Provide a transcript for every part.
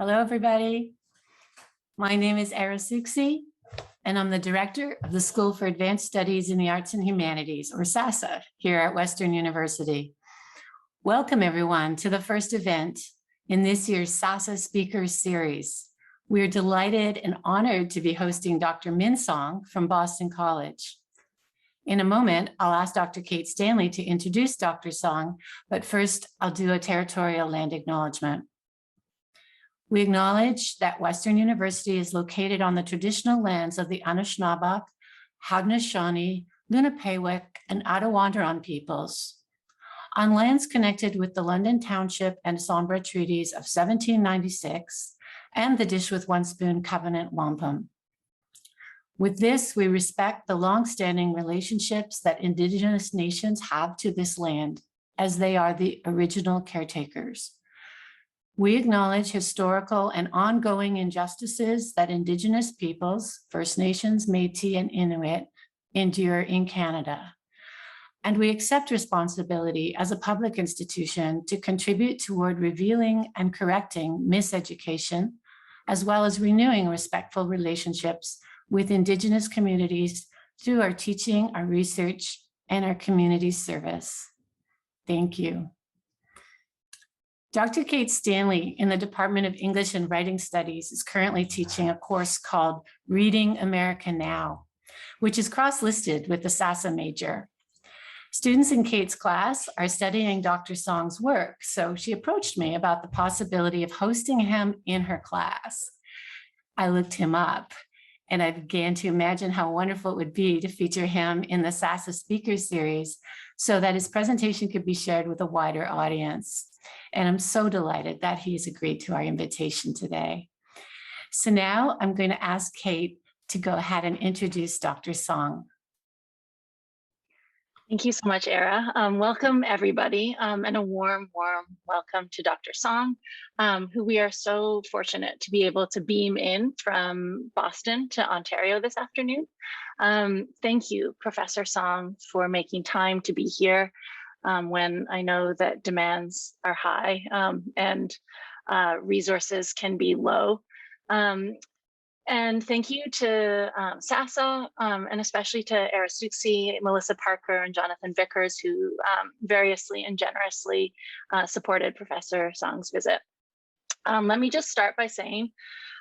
Hello, everybody. My name is Era Suksi, and I'm the director of the School for Advanced Studies in the Arts and Humanities, or SASAH, here at Western University. Welcome, everyone, to the first event in this year's SASAH Speakers Series. We're delighted and honored to be hosting Dr. Hyoung Song from Boston College. In a moment, I'll ask Dr. Kate Stanley to introduce Dr. Song, but first I'll do a territorial land acknowledgement. We acknowledge that Western University is located on the traditional lands of the Anishinaabeg, Haudenosaunee, Lenapehoik, and Attawandaron peoples, on lands connected with the London Township and Sombra Treaties of 1796 and the Dish with One Spoon Covenant Wampum. With this, we respect the longstanding relationships that Indigenous nations have to this land, as they are the original caretakers. We acknowledge historical and ongoing injustices that Indigenous peoples, First Nations, Métis, and Inuit endure in Canada. And we accept responsibility as a public institution to contribute toward revealing and correcting miseducation, as well as renewing respectful relationships with Indigenous communities through our teaching, our research, and our community service. Thank you. Dr. Kate Stanley in the Department of English and Writing Studies is currently teaching a course called Reading America Now, which is cross-listed with the SASAH major. Students in Kate's class are studying Dr. Song's work, so she approached me about the possibility of hosting him in her class. I looked him up, and I began to imagine how wonderful it would be to feature him in the SASAH Speakers Series so that his presentation could be shared with a wider audience. And I'm so delighted that he's agreed to our invitation today. So now I'm going to ask Kate to go ahead and introduce Dr. Song. Thank you so much, Era. Welcome, everybody, and a warm welcome to Dr. Song, who we are so fortunate to be able to beam in from Boston to Ontario this afternoon. Thank you, Professor Song, for making time to be here when I know that demands are high and resources can be low. And thank you to SASAH and especially to Era Suksi, Melissa Parker, and Jonathan Vickers, who variously and generously supported Professor Song's visit. Let me just start by saying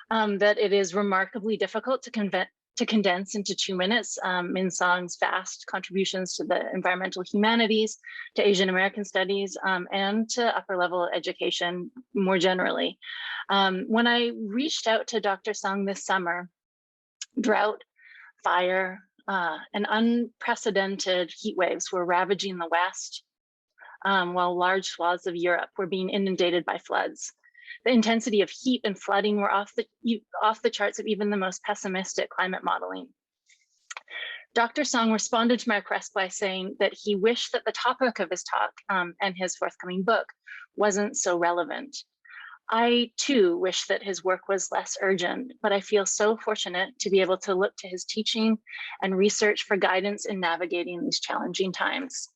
that it is remarkably difficult to condense into 2 minutes Hyoung Song's vast contributions to the environmental humanities, to Asian American studies, and to upper level education more generally. When I reached out to Dr. Song this summer, drought, fire, and unprecedented heat waves were ravaging the West, while large swaths of Europe were being inundated by floods. The intensity of heat and flooding were off the charts of even the most pessimistic climate modeling. Dr. Song responded to my request by saying that he wished that the topic of his talk and his forthcoming book wasn't so relevant. I too wish that his work was less urgent, but I feel so fortunate to be able to look to his teaching and research for guidance in navigating these challenging times.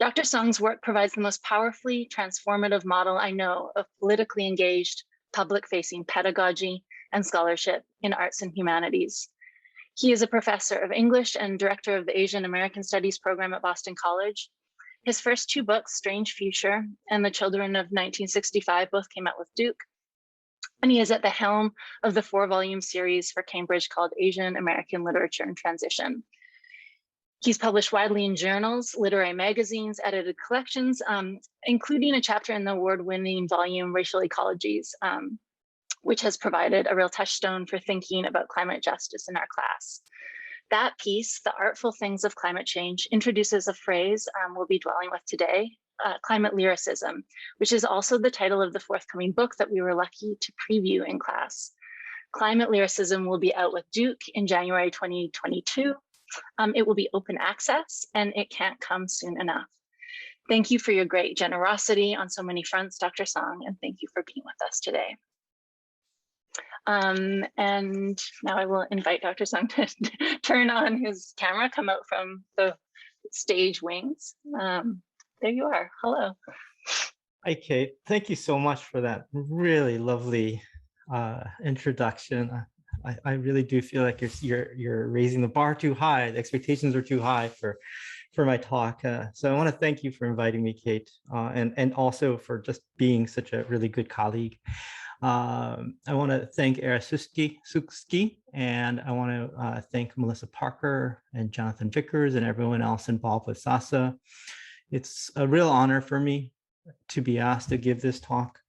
Dr. Song's work provides the most powerfully transformative model I know of politically engaged, public-facing pedagogy and scholarship in arts and humanities. He is a professor of English and director of the Asian American Studies program at Boston College. His first 2 books, Strange Future and The Children of 1965, both came out with Duke. And he is at the helm of the 4-volume series for Cambridge called Asian American Literature and Transition. He's published widely in journals, literary magazines, edited collections, including a chapter in the award-winning volume Racial Ecologies, which has provided a real touchstone for thinking about climate justice in our class. That piece, The Artful Things of Climate Change, introduces a phrase we'll be dwelling with today, Climate Lyricism, which is also the title of the forthcoming book that we were lucky to preview in class. Climate Lyricism will be out with Duke in January 2022. It will be open access, and it can't come soon enough. Thank you for your great generosity on so many fronts, Dr. Song, and thank you for being with us today. And now I will invite Dr. Song to turn on his camera, come out from the stage wings. There you are. Hello. Hi, Kate. Thank you so much for that really lovely introduction. I really do feel like you're raising the bar too high. The expectations are too high for my talk. So I want to thank you for inviting me, Kate, and also for just being such a really good colleague. I want to thank Era Suski, and I want to thank Melissa Parker and Jonathan Vickers and everyone else involved with SASAH. It's a real honor for me to be asked to give this talk.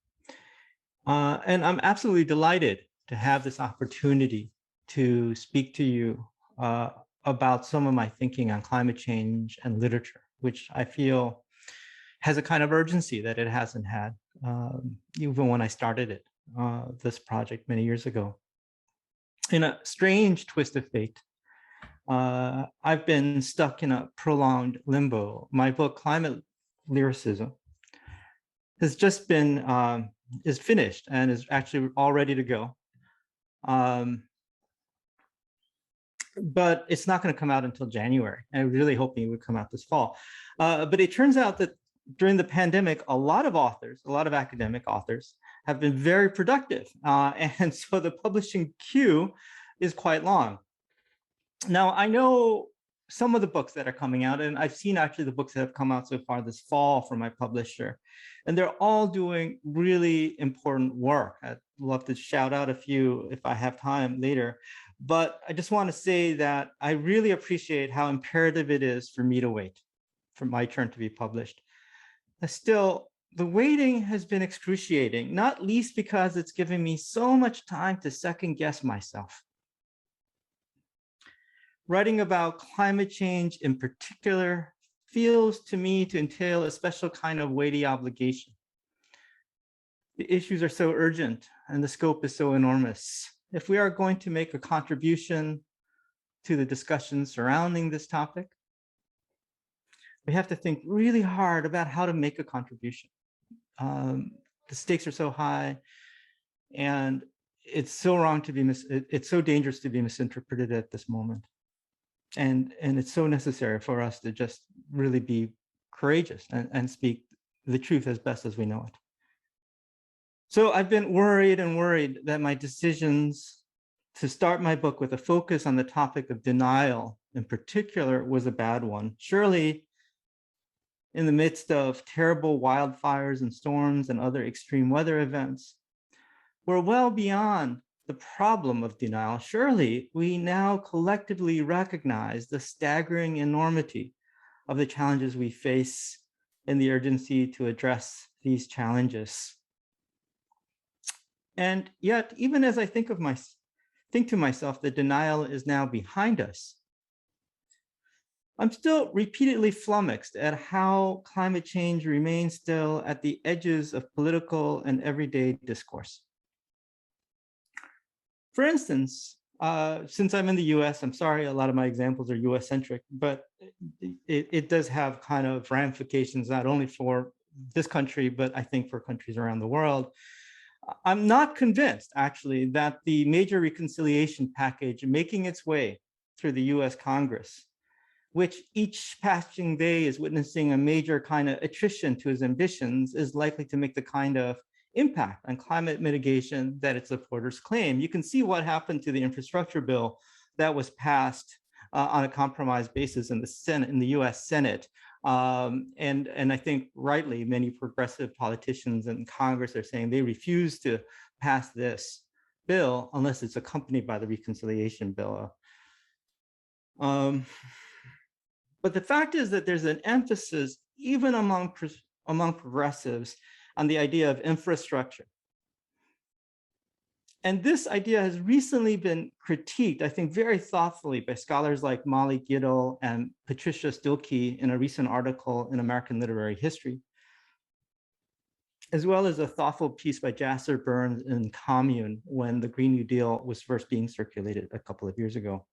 And I'm absolutely delighted to have this opportunity to speak to you about some of my thinking on climate change and literature, which I feel has a kind of urgency that it hasn't had, even when I started it, this project many years ago. In a strange twist of fate, I've been stuck in a prolonged limbo. My book, Climate Lyricism, has just been, is finished and is actually all ready to go. But it's not going to come out until January. I was really hoping it would come out this fall. But it turns out that during the pandemic, a lot of authors, a lot of academic authors have been very productive. And so the publishing queue is quite long. Now, I know some of the books that are coming out, and I've seen actually the books that have come out so far this fall from my publisher, and they're all doing really important work. I'd love to shout out a few if I have time later, but I just want to say that I really appreciate how imperative it is for me to wait for my turn to be published. Still, the waiting has been excruciating, not least because it's given me so much time to second guess myself. Writing about climate change in particular feels to me to entail a special kind of weighty obligation. The issues are so urgent and the scope is so enormous. If we are going to make a contribution to the discussion surrounding this topic, we have to think really hard about how to make a contribution. The stakes are so high, and it's so wrong to be it's so dangerous to be misinterpreted at this moment. And it's so necessary for us to just really be courageous and speak the truth as best as we know it. So I've been worried that my decisions to start my book with a focus on the topic of denial in particular was a bad one. Surely, in the midst of terrible wildfires and storms and other extreme weather events, we're well beyond the problem of denial. Surely we now collectively recognize the staggering enormity of the challenges we face and the urgency to address these challenges. And yet, even as I think to myself that denial is now behind us, I'm still repeatedly flummoxed at how climate change remains still at the edges of political and everyday discourse. For instance, since I'm in the US, I'm sorry, a lot of my examples are US centric, but it does have kind of ramifications, not only for this country, but I think for countries around the world. I'm not convinced, actually, that the major reconciliation package making its way through the US Congress, which each passing day is witnessing a major kind of attrition to its ambitions, is likely to make the kind of impact on climate mitigation that its supporters claim. You can see what happened to the infrastructure bill that was passed on a compromise basis in the Senate, in the US Senate. And I think rightly, many progressive politicians in Congress are saying they refuse to pass this bill unless it's accompanied by the reconciliation bill. But the fact is that there's an emphasis, even among progressives, on the idea of infrastructure. And this idea has recently been critiqued, I think, very thoughtfully by scholars like Molly Giddle and Patricia Stilkey in a recent article in American Literary History, as well as a thoughtful piece by Jasper Burns in Commune when the Green New Deal was first being circulated a couple of years ago.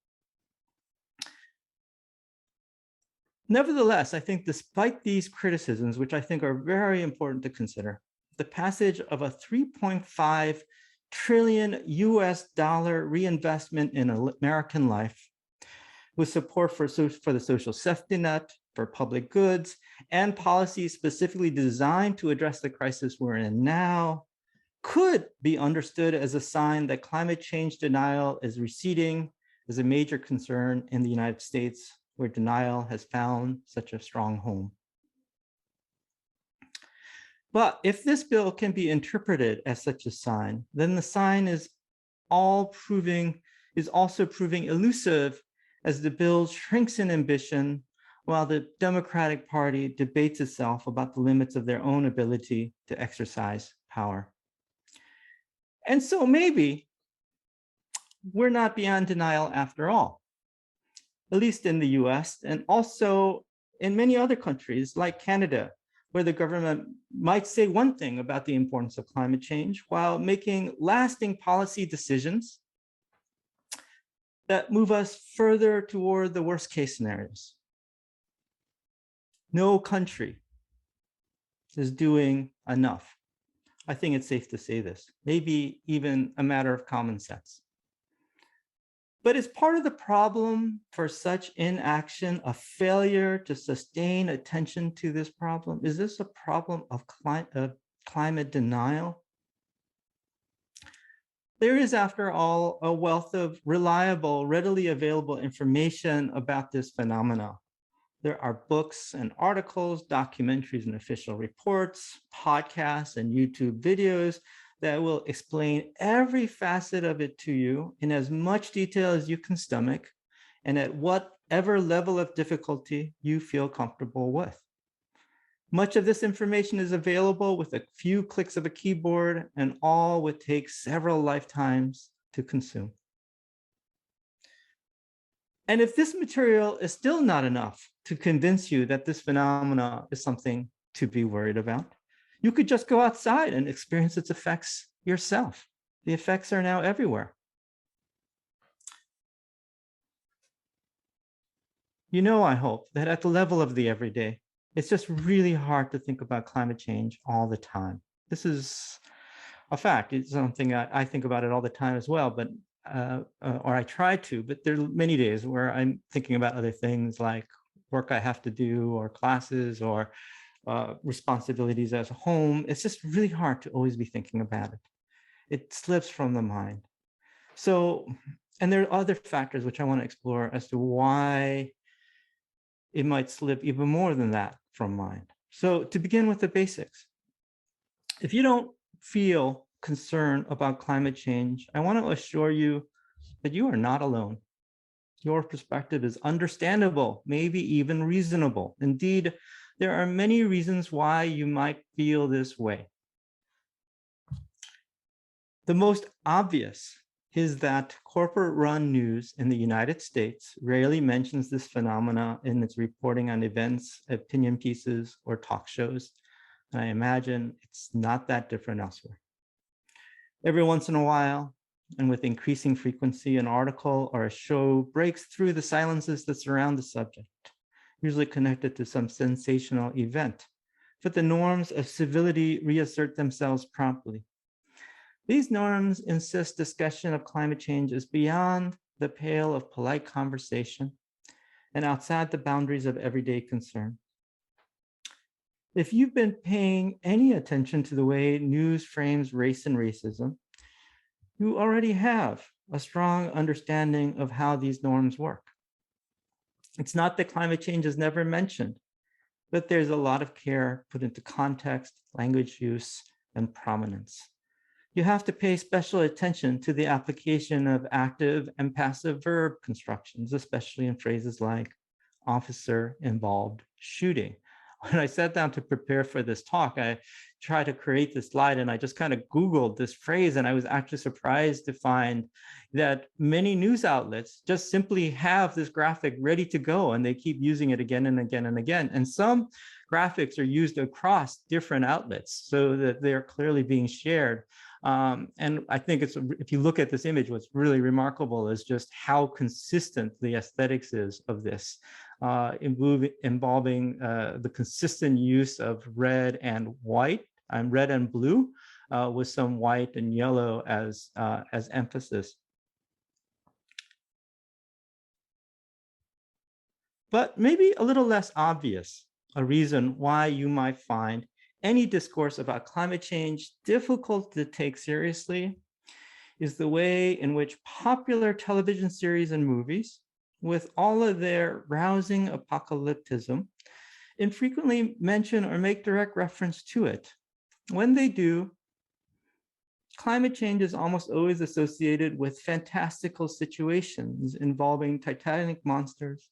Nevertheless, I think despite these criticisms, which I think are very important to consider, the passage of a $3.5 trillion US reinvestment in American life with support for the social safety net, for public goods, and policies specifically designed to address the crisis we're in now, could be understood as a sign that climate change denial is receding as a major concern in the United States, where denial has found such a strong home. But if this bill can be interpreted as such a sign, then the sign is also proving elusive as the bill shrinks in ambition while the Democratic Party debates itself about the limits of their own ability to exercise power. And so maybe we're not beyond denial after all, at least in the US and also in many other countries like Canada, where the government might say one thing about the importance of climate change while making lasting policy decisions that move us further toward the worst case scenarios. No country is doing enough. I think it's safe to say this, maybe even a matter of common sense. But is part of the problem for such inaction a failure to sustain attention to this problem? Is this a problem of climate denial? There is, after all, a wealth of reliable, readily available information about this phenomena. There are books and articles, documentaries and official reports, podcasts and YouTube videos that will explain every facet of it to you in as much detail as you can stomach and at whatever level of difficulty you feel comfortable with. Much of this information is available with a few clicks of a keyboard, and all would take several lifetimes to consume. And if this material is still not enough to convince you that this phenomena is something to be worried about, you could just go outside and experience its effects yourself. The effects are now everywhere. You know, I hope that at the level of the everyday, it's just really hard to think about climate change all the time. This is a fact. It's something I think about it all the time as well, but or I try to, but there are many days where I'm thinking about other things like work I have to do or classes or responsibilities as a home. It's just really hard to always be thinking about it. It slips from the mind. So, and there are other factors which I want to explore as to why it might slip even more than that from mind. So to begin with the basics, if you don't feel concern about climate change, I want to assure you that you are not alone. Your perspective is understandable, maybe even reasonable. Indeed, there are many reasons why you might feel this way. The most obvious is that corporate-run news in the United States rarely mentions this phenomena in its reporting on events, opinion pieces, or talk shows. And I imagine it's not that different elsewhere. Every once in a while, and with increasing frequency, an article or a show breaks through the silences that surround the subject, usually connected to some sensational event. But the norms of civility reassert themselves promptly. These norms insist discussion of climate change is beyond the pale of polite conversation and outside the boundaries of everyday concern. If you've been paying any attention to the way news frames race and racism, you already have a strong understanding of how these norms work. It's not that climate change is never mentioned, but there's a lot of care put into context, language use, and prominence. You have to pay special attention to the application of active and passive verb constructions, especially in phrases like officer-involved shooting. When I sat down to prepare for this talk, I tried to create this slide and I just kind of Googled this phrase, and I was actually surprised to find that many news outlets just simply have this graphic ready to go and they keep using it again and again and again. And some graphics are used across different outlets so that they're clearly being shared. And I think if you look at this image, what's really remarkable is just how consistent the aesthetics is of this, involving the consistent use of red and white, and red and blue, with some white and yellow as emphasis. but maybe a little less obvious, a reason why you might find any discourse about climate change difficult to take seriously is the way in which popular television series and movies, with all of their rousing apocalypticism, infrequently mention or make direct reference to it. When they do, climate change is almost always associated with fantastical situations involving titanic monsters,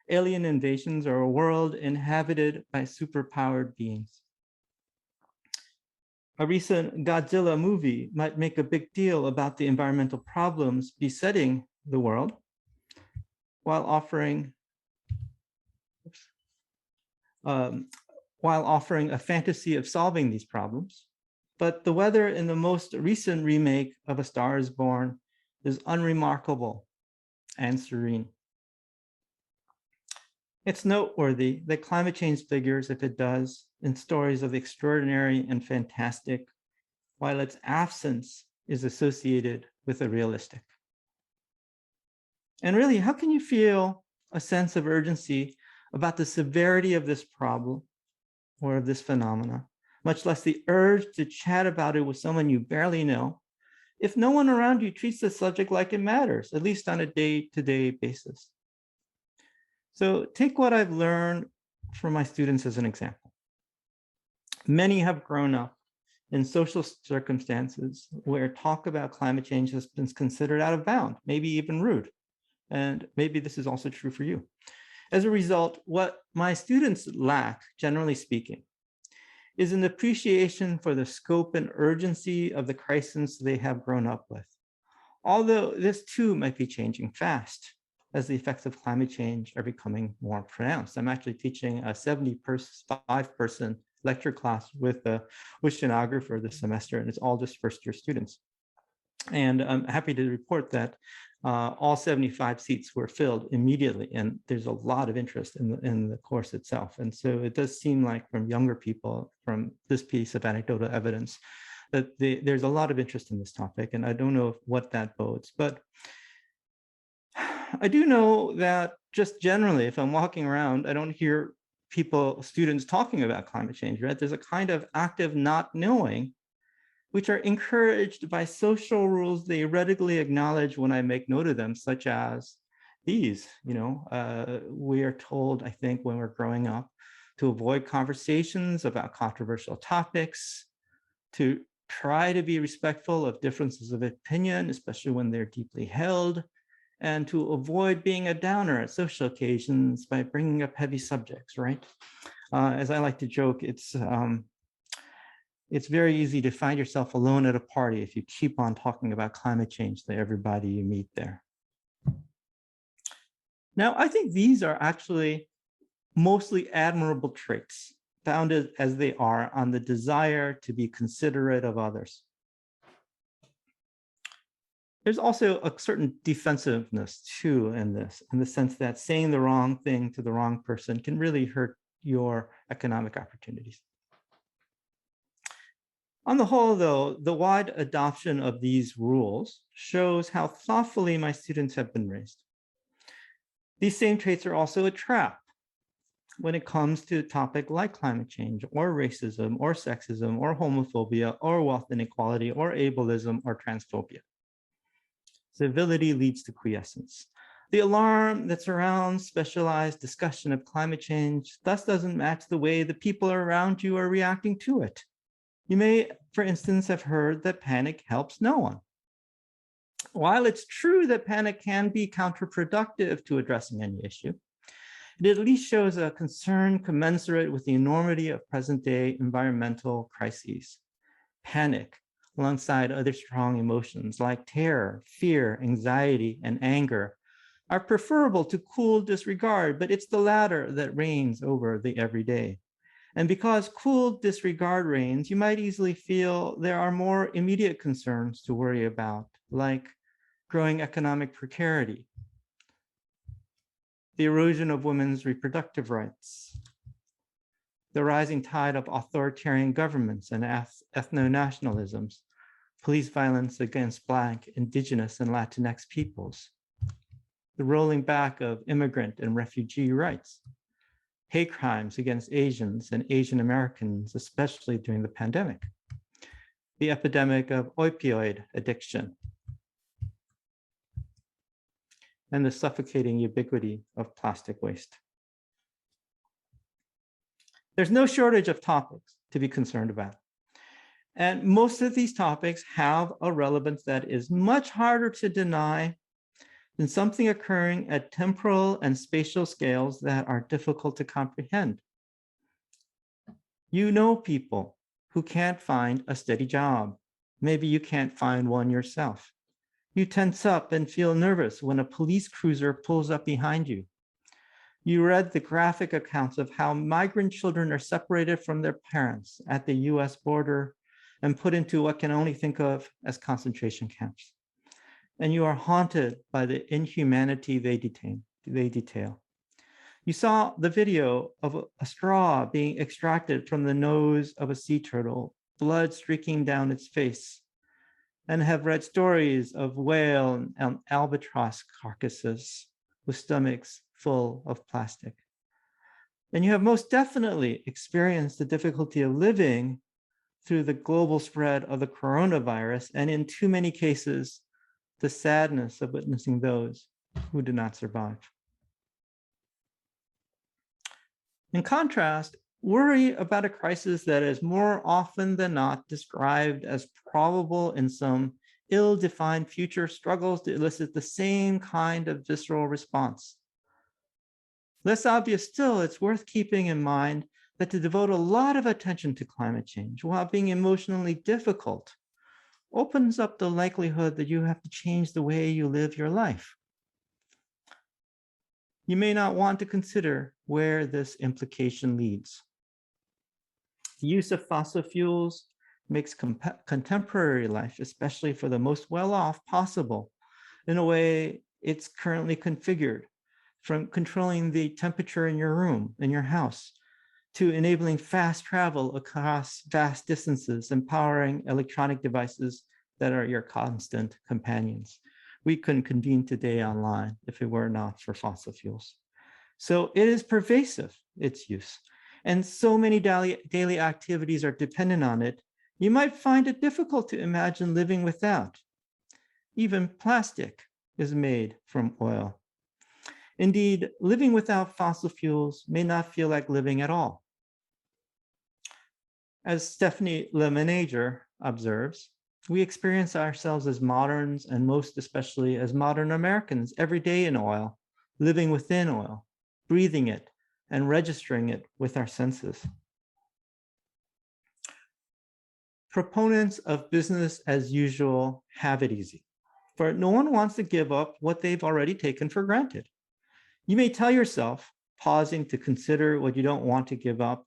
alien invasions, or a world inhabited by superpowered beings. A recent Godzilla movie might make a big deal about the environmental problems besetting the world while offering a fantasy of solving these problems. But the weather in the most recent remake of A Star is Born is unremarkable and serene. It's noteworthy that climate change figures, if it does, in stories of the extraordinary and fantastic, while its absence is associated with the realistic. And really, how can you feel a sense of urgency about the severity of this problem or of this phenomena, much less the urge to chat about it with someone you barely know, if no one around you treats the subject like it matters, at least on a day-to-day basis? So take what I've learned from my students as an example. Many have grown up in social circumstances where talk about climate change has been considered out of bound, maybe even rude. And maybe this is also true for you. As a result, what my students lack, generally speaking, is an appreciation for the scope and urgency of the crisis they have grown up with. Although this too might be changing fast as the effects of climate change are becoming more pronounced. I'm actually teaching a 75-person lecture class with a oceanographer this semester, and it's all just first-year students. And I'm happy to report that all 75 seats were filled immediately, and there's a lot of interest in the course itself. And so it does seem like from younger people, from this piece of anecdotal evidence, that there's a lot of interest in this topic, and I don't know what that bodes. But I do know that just generally, if I'm walking around, I don't hear students talking about climate change, right? There's a kind of active not knowing, which are encouraged by social rules they readily acknowledge when I make note of them, such as these. We are told, I think, when we're growing up, to avoid conversations about controversial topics, to try to be respectful of differences of opinion, especially when they're deeply held, and to avoid being a downer at social occasions by bringing up heavy subjects, right? As I like to joke, it's very easy to find yourself alone at a party if you keep on talking about climate change to everybody you meet there. Now, I think these are actually mostly admirable traits, founded as they are on the desire to be considerate of others. There's also a certain defensiveness too in this, in the sense that saying the wrong thing to the wrong person can really hurt your economic opportunities. On the whole, though, the wide adoption of these rules shows how thoughtfully my students have been raised. These same traits are also a trap when it comes to a topic like climate change, or racism, or sexism, or homophobia, or wealth inequality, or ableism, or transphobia. Civility leads to quiescence. The alarm that surrounds specialized discussion of climate change thus doesn't match the way the people around you are reacting to it. You may, for instance, have heard that panic helps no one. While it's true that panic can be counterproductive to addressing any issue, it at least shows a concern commensurate with the enormity of present-day environmental crises. Panic, alongside other strong emotions like terror, fear, anxiety, and anger, are preferable to cool disregard, but it's the latter that reigns over the everyday. And because cool disregard reigns, you might easily feel there are more immediate concerns to worry about, like growing economic precarity, the erosion of women's reproductive rights, the rising tide of authoritarian governments and ethno-nationalisms, police violence against Black, Indigenous, and Latinx peoples, the rolling back of immigrant and refugee rights, hate crimes against Asians and Asian Americans, especially during the pandemic, the epidemic of opioid addiction, and the suffocating ubiquity of plastic waste. There's no shortage of topics to be concerned about. And most of these topics have a relevance that is much harder to deny than something occurring at temporal and spatial scales that are difficult to comprehend. You know people who can't find a steady job. Maybe you can't find one yourself. You tense up and feel nervous when a police cruiser pulls up behind you. You read the graphic accounts of how migrant children are separated from their parents at the US border and put into what can only think of as concentration camps. And you are haunted by the inhumanity they detail. You saw the video of a straw being extracted from the nose of a sea turtle, blood streaking down its face, and have read stories of whale and albatross carcasses with stomachs full of plastic. And you have most definitely experienced the difficulty of living through the global spread of the coronavirus, and in too many cases, the sadness of witnessing those who did not survive. In contrast, worry about a crisis that is more often than not described as probable in some ill-defined future struggles to elicit the same kind of visceral response. Less obvious still, it's worth keeping in mind that to devote a lot of attention to climate change while being emotionally difficult opens up the likelihood that you have to change the way you live your life. You may not want to consider where this implication leads. The use of fossil fuels makes contemporary life, especially for the most well-off, possible in a way it's currently configured, from controlling the temperature in your room, in your house, to enabling fast travel across vast distances, empowering electronic devices that are your constant companions. We couldn't convene today online if it were not for fossil fuels. So it is pervasive, its use. And so many daily activities are dependent on it, you might find it difficult to imagine living without. Even plastic is made from oil. Indeed, living without fossil fuels may not feel like living at all. As Stephanie Lemenager observes, we experience ourselves as moderns, and most especially as modern Americans, every day in oil, living within oil, breathing it, and registering it with our senses. Proponents of business as usual have it easy, for no one wants to give up what they've already taken for granted. You may tell yourself, pausing to consider what you don't want to give up,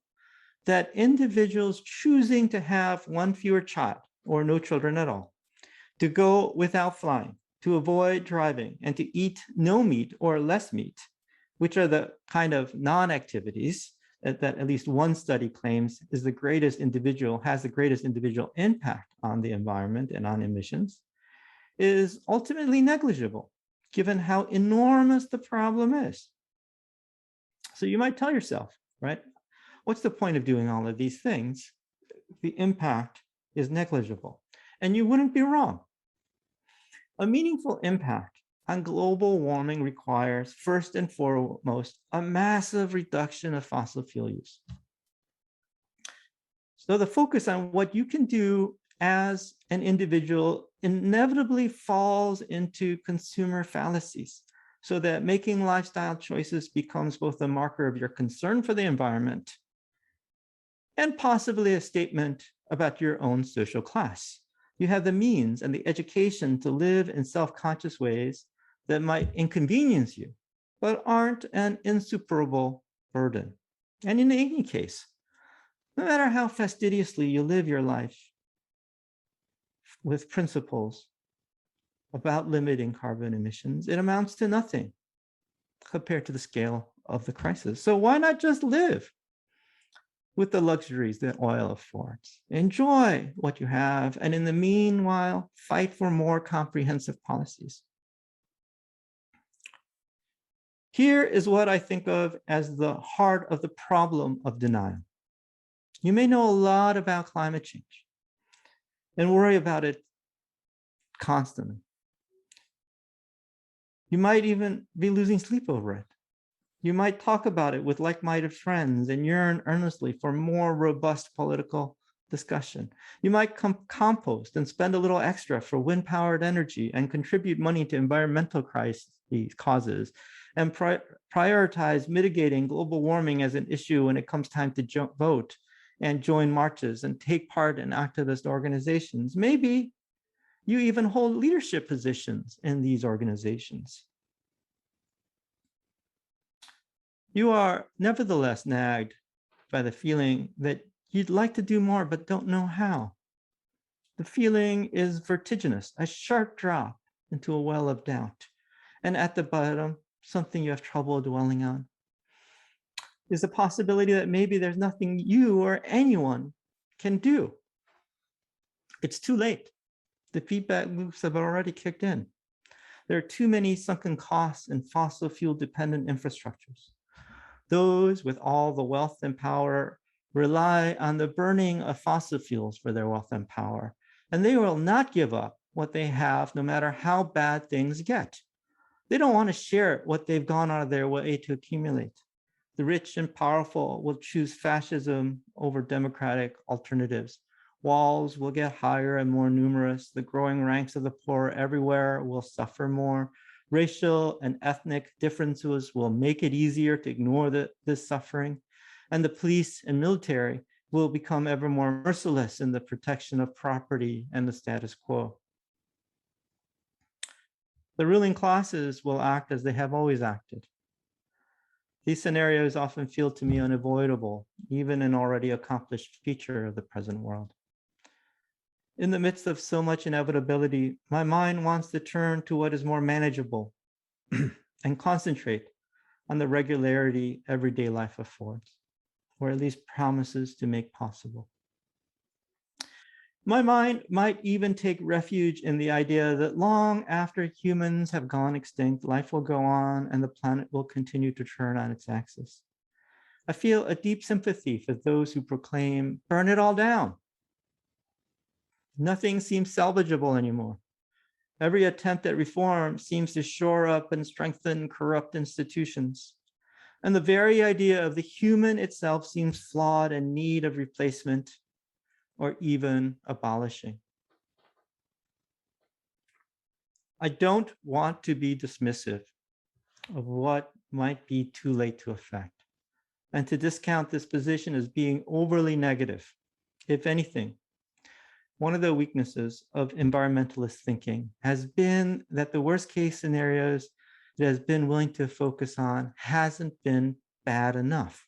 that individuals choosing to have one fewer child or no children at all, to go without flying, to avoid driving, and to eat no meat or less meat, which are the kind of non-activities that at least one study claims has the greatest individual impact on the environment and on emissions, is ultimately negligible, given how enormous the problem is. So you might tell yourself, right, what's the point of doing all of these things? The impact is negligible. And you wouldn't be wrong. A meaningful impact on global warming requires, first and foremost, a massive reduction of fossil fuel use. So the focus on what you can do as an individual inevitably falls into consumer fallacies, so that making lifestyle choices becomes both a marker of your concern for the environment and possibly a statement about your own social class. You have the means and the education to live in self-conscious ways that might inconvenience you, but aren't an insuperable burden. And in any case, no matter how fastidiously you live your life with principles about limiting carbon emissions, it amounts to nothing compared to the scale of the crisis. So why not just live with the luxuries that oil affords? Enjoy what you have, and in the meanwhile, fight for more comprehensive policies. Here is what I think of as the heart of the problem of denial. You may know a lot about climate change and worry about it constantly. You might even be losing sleep over it. You might talk about it with like-minded friends and yearn earnestly for more robust political discussion. You might compost and spend a little extra for wind-powered energy and contribute money to environmental causes and prioritize mitigating global warming as an issue when it comes time to vote and join marches and take part in activist organizations. Maybe you even hold leadership positions in these organizations. You are nevertheless nagged by the feeling that you'd like to do more, but don't know how. The feeling is vertiginous, a sharp drop into a well of doubt. And at the bottom, something you have trouble dwelling on is the possibility that maybe there's nothing you or anyone can do. It's too late. The feedback loops have already kicked in. There are too many sunken costs in fossil fuel dependent infrastructures. Those with all the wealth and power rely on the burning of fossil fuels for their wealth and power, and they will not give up what they have no matter how bad things get. They don't want to share what they've gone out of their way to accumulate. The rich and powerful will choose fascism over democratic alternatives. Walls will get higher and more numerous. The growing ranks of the poor everywhere will suffer more. Racial and ethnic differences will make it easier to ignore this suffering. And the police and military will become ever more merciless in the protection of property and the status quo. The ruling classes will act as they have always acted. These scenarios often feel to me unavoidable, even an already accomplished feature of the present world. In the midst of so much inevitability, my mind wants to turn to what is more manageable and concentrate on the regularity everyday life affords, or at least promises to make possible. My mind might even take refuge in the idea that long after humans have gone extinct, life will go on and the planet will continue to turn on its axis. I feel a deep sympathy for those who proclaim, burn it all down. Nothing seems salvageable anymore. Every attempt at reform seems to shore up and strengthen corrupt institutions. And the very idea of the human itself seems flawed and in need of replacement or even abolishing. I don't want to be dismissive of what might be too late to effect and to discount this position as being overly negative. If anything, one of the weaknesses of environmentalist thinking has been that the worst case scenarios it has been willing to focus on hasn't been bad enough,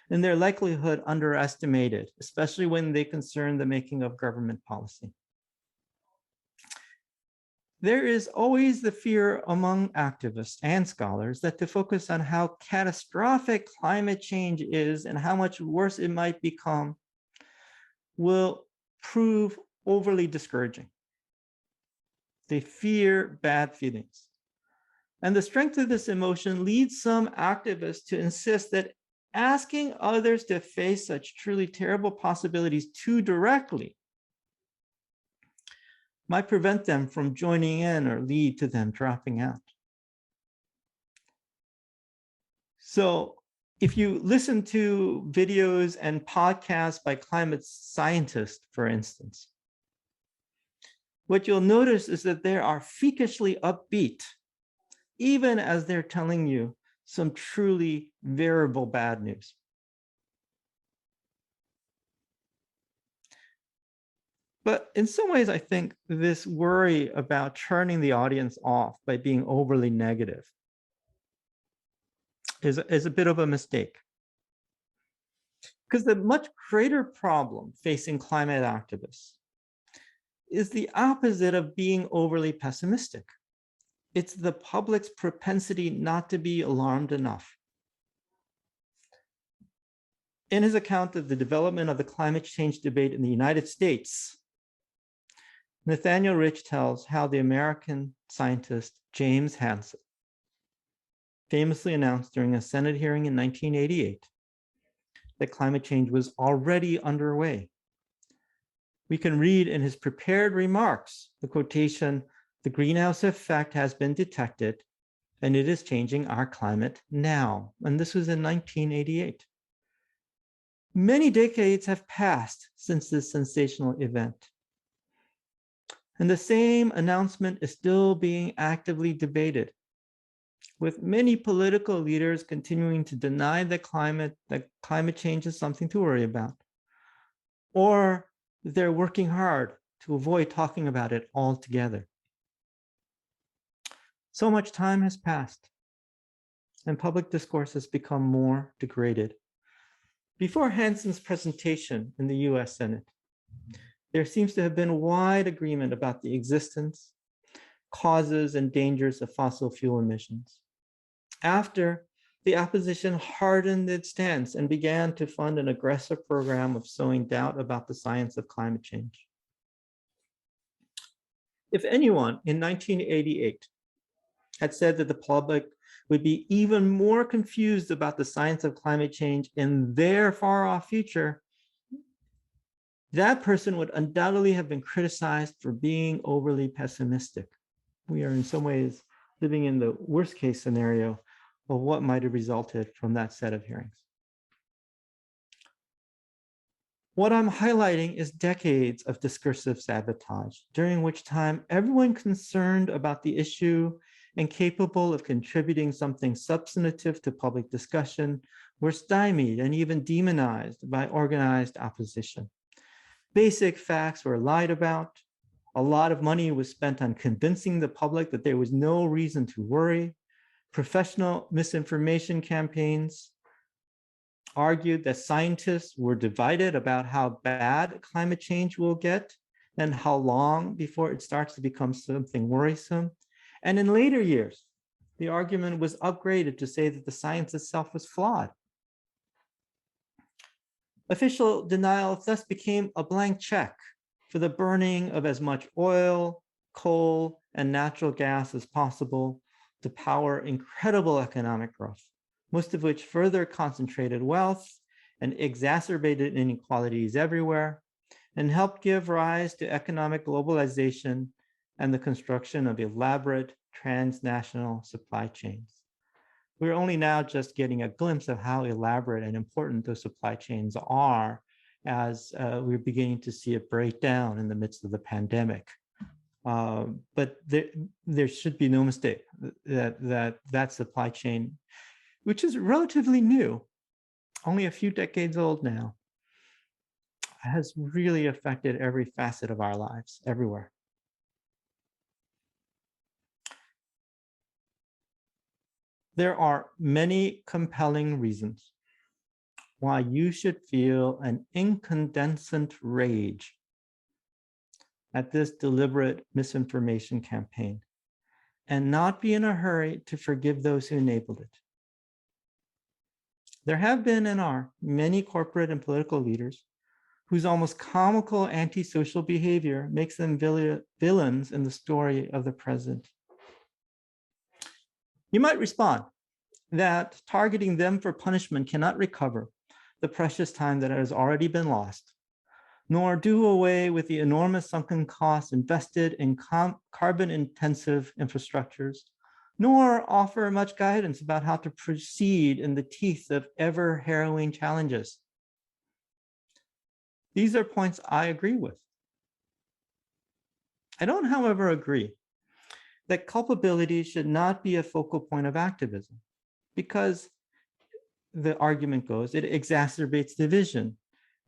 and their likelihood underestimated, especially when they concern the making of government policy. There is always the fear among activists and scholars that to focus on how catastrophic climate change is and how much worse it might become will prove overly discouraging. They fear bad feelings. And the strength of this emotion leads some activists to insist that asking others to face such truly terrible possibilities too directly might prevent them from joining in or lead to them dropping out. So if you listen to videos and podcasts by climate scientists, for instance, what you'll notice is that they are freakishly upbeat, even as they're telling you some truly variable bad news. But in some ways, I think this worry about turning the audience off by being overly negative is a bit of a mistake. Because the much greater problem facing climate activists is the opposite of being overly pessimistic. It's the public's propensity not to be alarmed enough. In his account of the development of the climate change debate in the United States, Nathaniel Rich tells how the American scientist James Hansen famously announced during a Senate hearing in 1988 that climate change was already underway. We can read in his prepared remarks the quotation, "The greenhouse effect has been detected and it is changing our climate now." And this was in 1988. Many decades have passed since this sensational event. And the same announcement is still being actively debated, with many political leaders continuing to deny that climate change is something to worry about, or they're working hard to avoid talking about it altogether. So much time has passed, and public discourse has become more degraded. Before Hanson's presentation in the US Senate, there seems to have been wide agreement about the existence, causes, and dangers of fossil fuel emissions. After, the opposition hardened its stance and began to fund an aggressive program of sowing doubt about the science of climate change. If anyone in 1988 had said that the public would be even more confused about the science of climate change in their far-off future, that person would undoubtedly have been criticized for being overly pessimistic. We are in some ways living in the worst case scenario of what might have resulted from that set of hearings. What I'm highlighting is decades of discursive sabotage, during which time everyone concerned about the issue and capable of contributing something substantive to public discussion were stymied and even demonized by organized opposition. Basic facts were lied about. A lot of money was spent on convincing the public that there was no reason to worry. Professional misinformation campaigns argued that scientists were divided about how bad climate change will get and how long before it starts to become something worrisome. And in later years, the argument was upgraded to say that the science itself was flawed. Official denial thus became a blank check for the burning of as much oil, coal, and natural gas as possible to power incredible economic growth, most of which further concentrated wealth and exacerbated inequalities everywhere, and helped give rise to economic globalization and the construction of elaborate transnational supply chains. We're only now just getting a glimpse of how elaborate and important those supply chains are as we're beginning to see it break down in the midst of the pandemic. But there should be no mistake that supply chain, which is relatively new, only a few decades old now, has really affected every facet of our lives everywhere. There are many compelling reasons why you should feel an incandescent rage at this deliberate misinformation campaign and not be in a hurry to forgive those who enabled it. There have been and are many corporate and political leaders whose almost comical antisocial behavior makes them villains in the story of the present. You might respond that targeting them for punishment cannot recover the precious time that has already been lost, nor do away with the enormous sunken costs invested in carbon-intensive infrastructures, nor offer much guidance about how to proceed in the teeth of ever-harrowing challenges. These are points I agree with. I don't, however, agree that culpability should not be a focal point of activism, because the argument goes, it exacerbates division,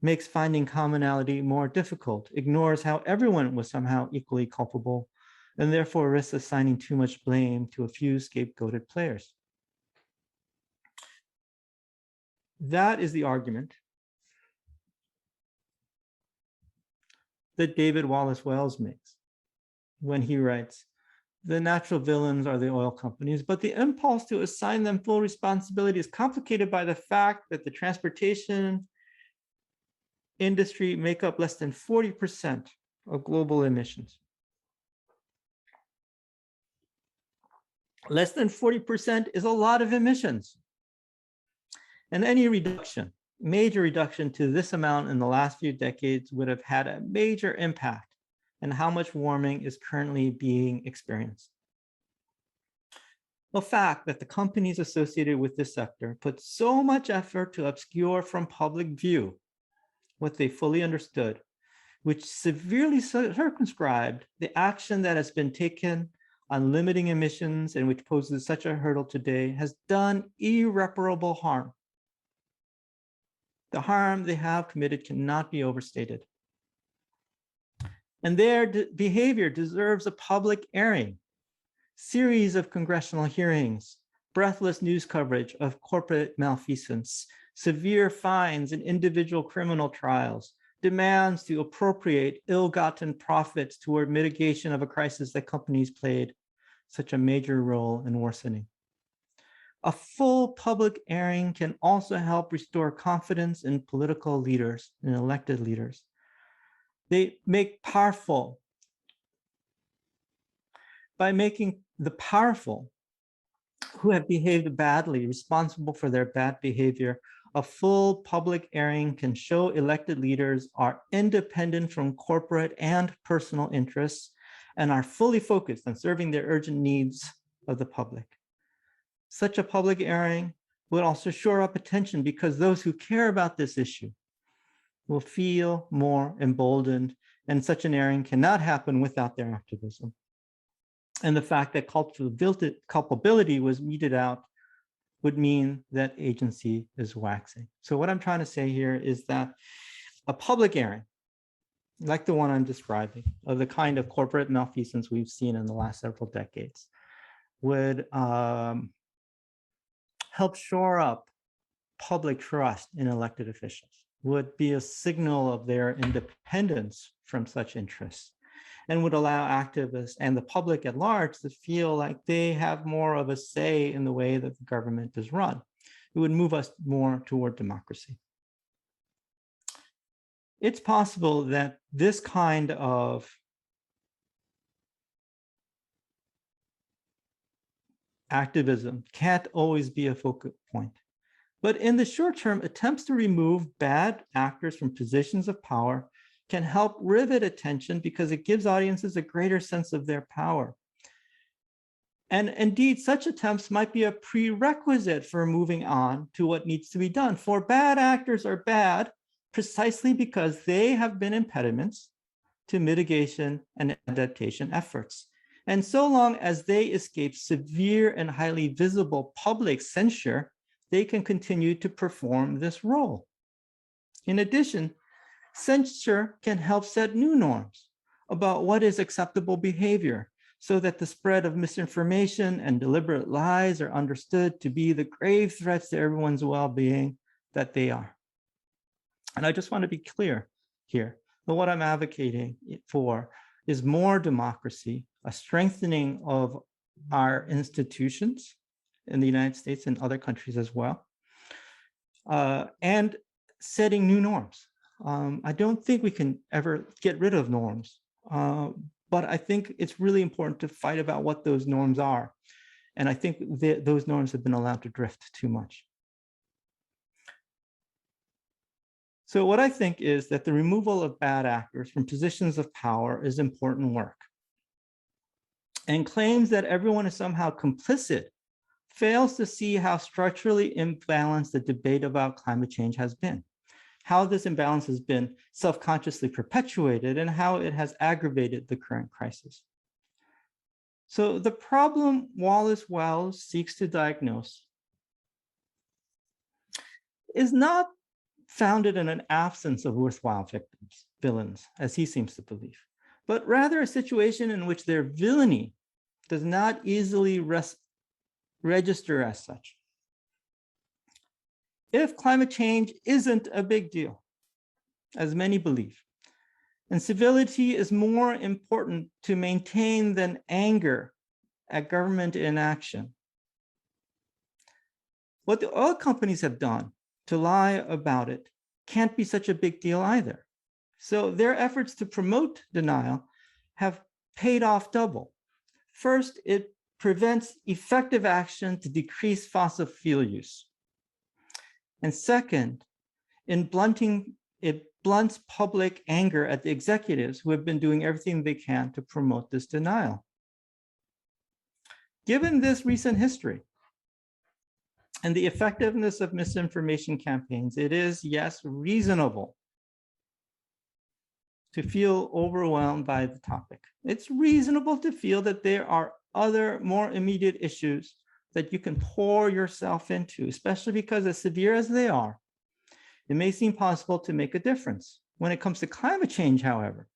makes finding commonality more difficult, ignores how everyone was somehow equally culpable, and therefore risks assigning too much blame to a few scapegoated players. That is the argument that David Wallace Wells makes when he writes, "The natural villains are the oil companies, but the impulse to assign them full responsibility is complicated by the fact that the transportation industry make up less than 40% of global emissions. Less than 40% is a lot of emissions. And any reduction, major reduction to this amount in the last few decades would have had a major impact on how much warming is currently being experienced. The fact that the companies associated with this sector put so much effort to obscure from public view what they fully understood, which severely circumscribed the action that has been taken on limiting emissions and which poses such a hurdle today, has done irreparable harm. The harm they have committed cannot be overstated. And their behavior deserves a public airing. Series of congressional hearings, breathless news coverage of corporate malfeasance, severe fines and individual criminal trials, demands to appropriate ill-gotten profits toward mitigation of a crisis that companies played such a major role in worsening. A full public airing can also help restore confidence in political leaders and elected leaders. They make powerful, by making the powerful who have behaved badly responsible for their bad behavior, a full public airing can show elected leaders are independent from corporate and personal interests and are fully focused on serving the urgent needs of the public. Such a public airing would also shore up attention because those who care about this issue will feel more emboldened, and such an airing cannot happen without their activism. And the fact that culpability was meted out would mean that agency is waxing. So what I'm trying to say here is that a public airing, like the one I'm describing, of the kind of corporate malfeasance we've seen in the last several decades, would help shore up public trust in elected officials, would be a signal of their independence from such interests, and would allow activists and the public at large to feel like they have more of a say in the way that the government is run. It would move us more toward democracy. It's possible that this kind of activism can't always be a focal point. But in the short term, attempts to remove bad actors from positions of power can help rivet attention because it gives audiences a greater sense of their power. And indeed, such attempts might be a prerequisite for moving on to what needs to be done. For bad actors are bad precisely because they have been impediments to mitigation and adaptation efforts. And so long as they escape severe and highly visible public censure, they can continue to perform this role. In addition, censure can help set new norms about what is acceptable behavior so that the spread of misinformation and deliberate lies are understood to be the grave threats to everyone's well-being that they are. And I just want to be clear here that what I'm advocating for is more democracy, a strengthening of our institutions in the United States and other countries as well, and setting new norms. I don't think we can ever get rid of norms, but I think it's really important to fight about what those norms are. And I think those norms have been allowed to drift too much. So what I think is that the removal of bad actors from positions of power is important work. And claims that everyone is somehow complicit fails to see how structurally imbalanced the debate about climate change has been, how this imbalance has been self-consciously perpetuated, and how it has aggravated the current crisis. So the problem Wallace Wells seeks to diagnose is not founded in an absence of worthwhile villains, as he seems to believe, but rather a situation in which their villainy does not easily register as such. If climate change isn't a big deal, as many believe, and civility is more important to maintain than anger at government inaction, what the oil companies have done to lie about it can't be such a big deal either. So their efforts to promote denial have paid off double. First, it prevents effective action to decrease fossil fuel use. And second, it blunts public anger at the executives who have been doing everything they can to promote this denial. Given this recent history and the effectiveness of misinformation campaigns, it is, yes, reasonable to feel overwhelmed by the topic. It's reasonable to feel that there are other more immediate issues that you can pour yourself into, especially because as severe as they are, it may seem possible to make a difference. When it comes to climate change, however,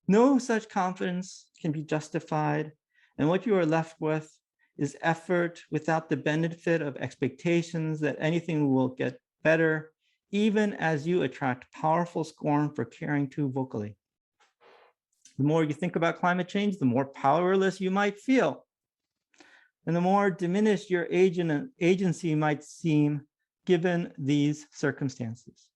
no such confidence can be justified, and what you are left with is effort without the benefit of expectations that anything will get better, even as you attract powerful scorn for caring too vocally. The more you think about climate change, the more powerless you might feel, and the more diminished your agency might seem given these circumstances.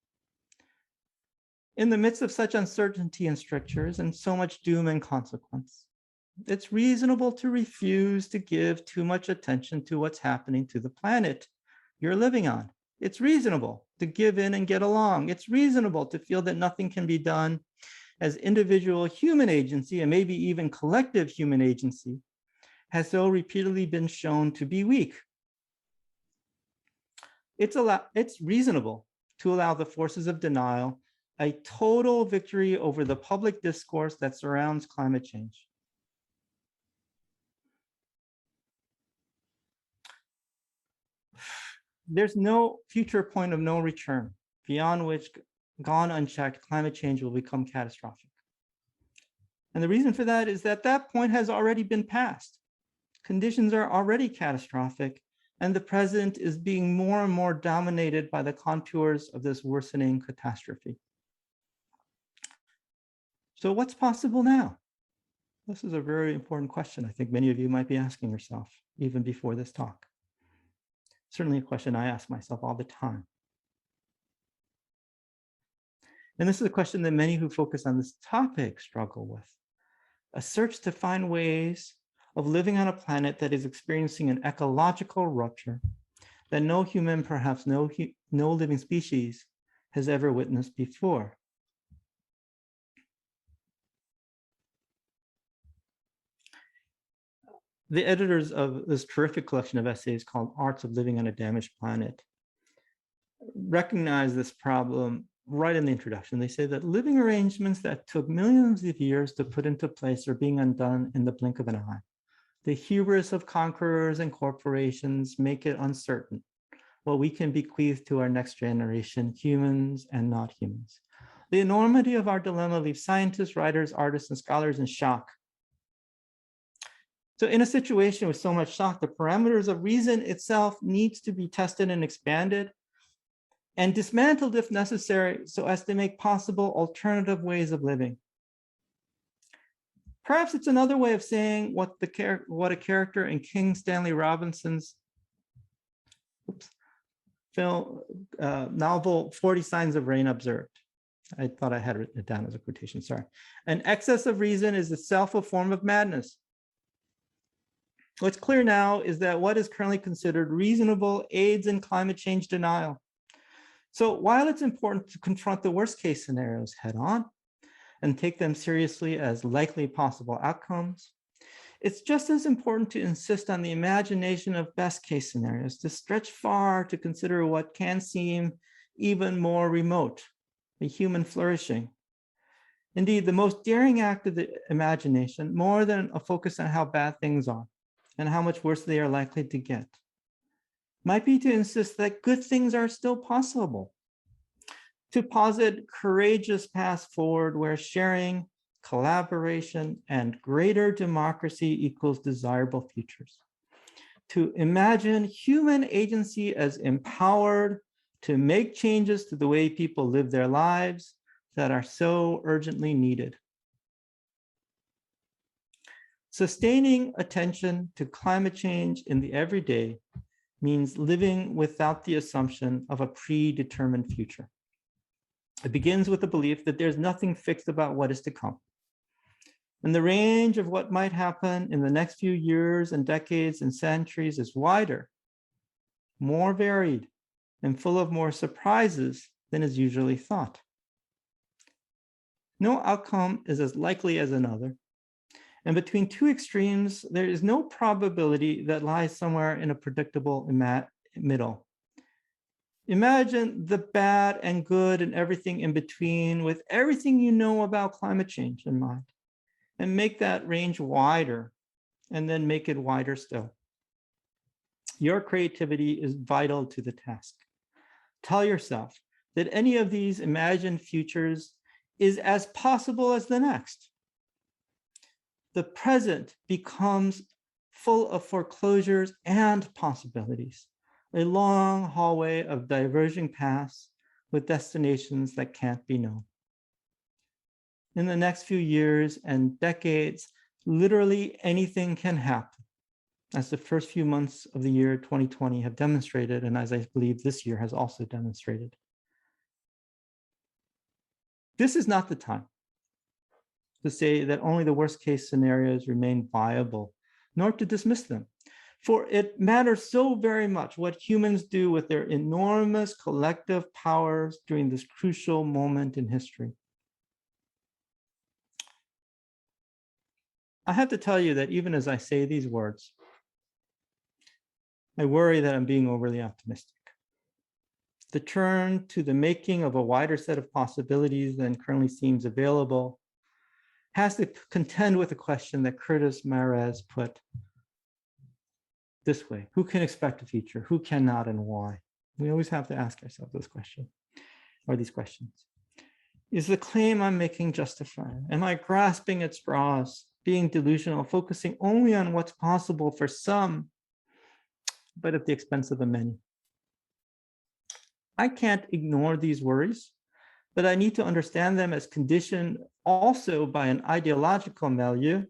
In the midst of such uncertainty and strictures and so much doom and consequence, it's reasonable to refuse to give too much attention to what's happening to the planet you're living on. It's reasonable to give in and get along. It's reasonable to feel that nothing can be done as individual human agency, and maybe even collective human agency, has so repeatedly been shown to be weak. It's reasonable to allow the forces of denial a total victory over the public discourse that surrounds climate change. There's no future point of no return beyond which, gone unchecked, climate change will become catastrophic. And the reason for that is that that point has already been passed. Conditions are already catastrophic, and the present is being more and more dominated by the contours of this worsening catastrophe. So what's possible now? This is a very important question. I think many of you might be asking yourself even before this talk. Certainly a question I ask myself all the time. And this is a question that many who focus on this topic struggle with. A search to find ways of living on a planet that is experiencing an ecological rupture that no human, perhaps no living species, has ever witnessed before. The editors of this terrific collection of essays called Arts of Living on a Damaged Planet recognize this problem right in the introduction. They say that living arrangements that took millions of years to put into place are being undone in the blink of an eye. The hubris of conquerors and corporations make it uncertain what we can bequeath to our next generation, humans and not humans. The enormity of our dilemma leaves scientists, writers, artists, and scholars in shock. So in a situation with so much shock, the parameters of reason itself needs to be tested and expanded and dismantled if necessary so as to make possible alternative ways of living. Perhaps it's another way of saying what a character in King Stanley Robinson's novel 40 Signs of Rain observed. I thought I had it down as a quotation, sorry. An excess of reason is itself a form of madness. What's clear now is that what is currently considered reasonable aids in climate change denial. So while it's important to confront the worst case scenarios head on and take them seriously as likely possible outcomes, it's just as important to insist on the imagination of best case scenarios, to stretch far to consider what can seem even more remote, the human flourishing. Indeed, the most daring act of the imagination, more than a focus on how bad things are and how much worse they are likely to get, might be to insist that good things are still possible, to posit courageous paths forward where sharing, collaboration, and greater democracy equals desirable futures, to imagine human agency as empowered to make changes to the way people live their lives that are so urgently needed. Sustaining attention to climate change in the everyday means living without the assumption of a predetermined future. It begins with the belief that there's nothing fixed about what is to come. And the range of what might happen in the next few years and decades and centuries is wider, more varied, and full of more surprises than is usually thought. No outcome is as likely as another. And between two extremes, there is no probability that lies somewhere in a predictable middle. Imagine the bad and good and everything in between with everything you know about climate change in mind, and make that range wider, and then make it wider still. Your creativity is vital to the task. Tell yourself that any of these imagined futures is as possible as the next. The present becomes full of foreclosures and possibilities, a long hallway of diverging paths with destinations that can't be known. In the next few years and decades, literally anything can happen, as the first few months of the year 2020 have demonstrated, and as I believe this year has also demonstrated. This is not the time to say that only the worst case scenarios remain viable, nor to dismiss them. For it matters so very much what humans do with their enormous collective powers during this crucial moment in history. I have to tell you that even as I say these words, I worry that I'm being overly optimistic. The turn to the making of a wider set of possibilities than currently seems available has to contend with a question that Curtis Mares put this way: who can expect a future, who cannot, and why? We always have to ask ourselves this question, or these questions. Is the claim I'm making justified? Am I grasping at straws, being delusional, focusing only on what's possible for some, but at the expense of the many? I can't ignore these worries, but I need to understand them as conditioned also by an ideological milieu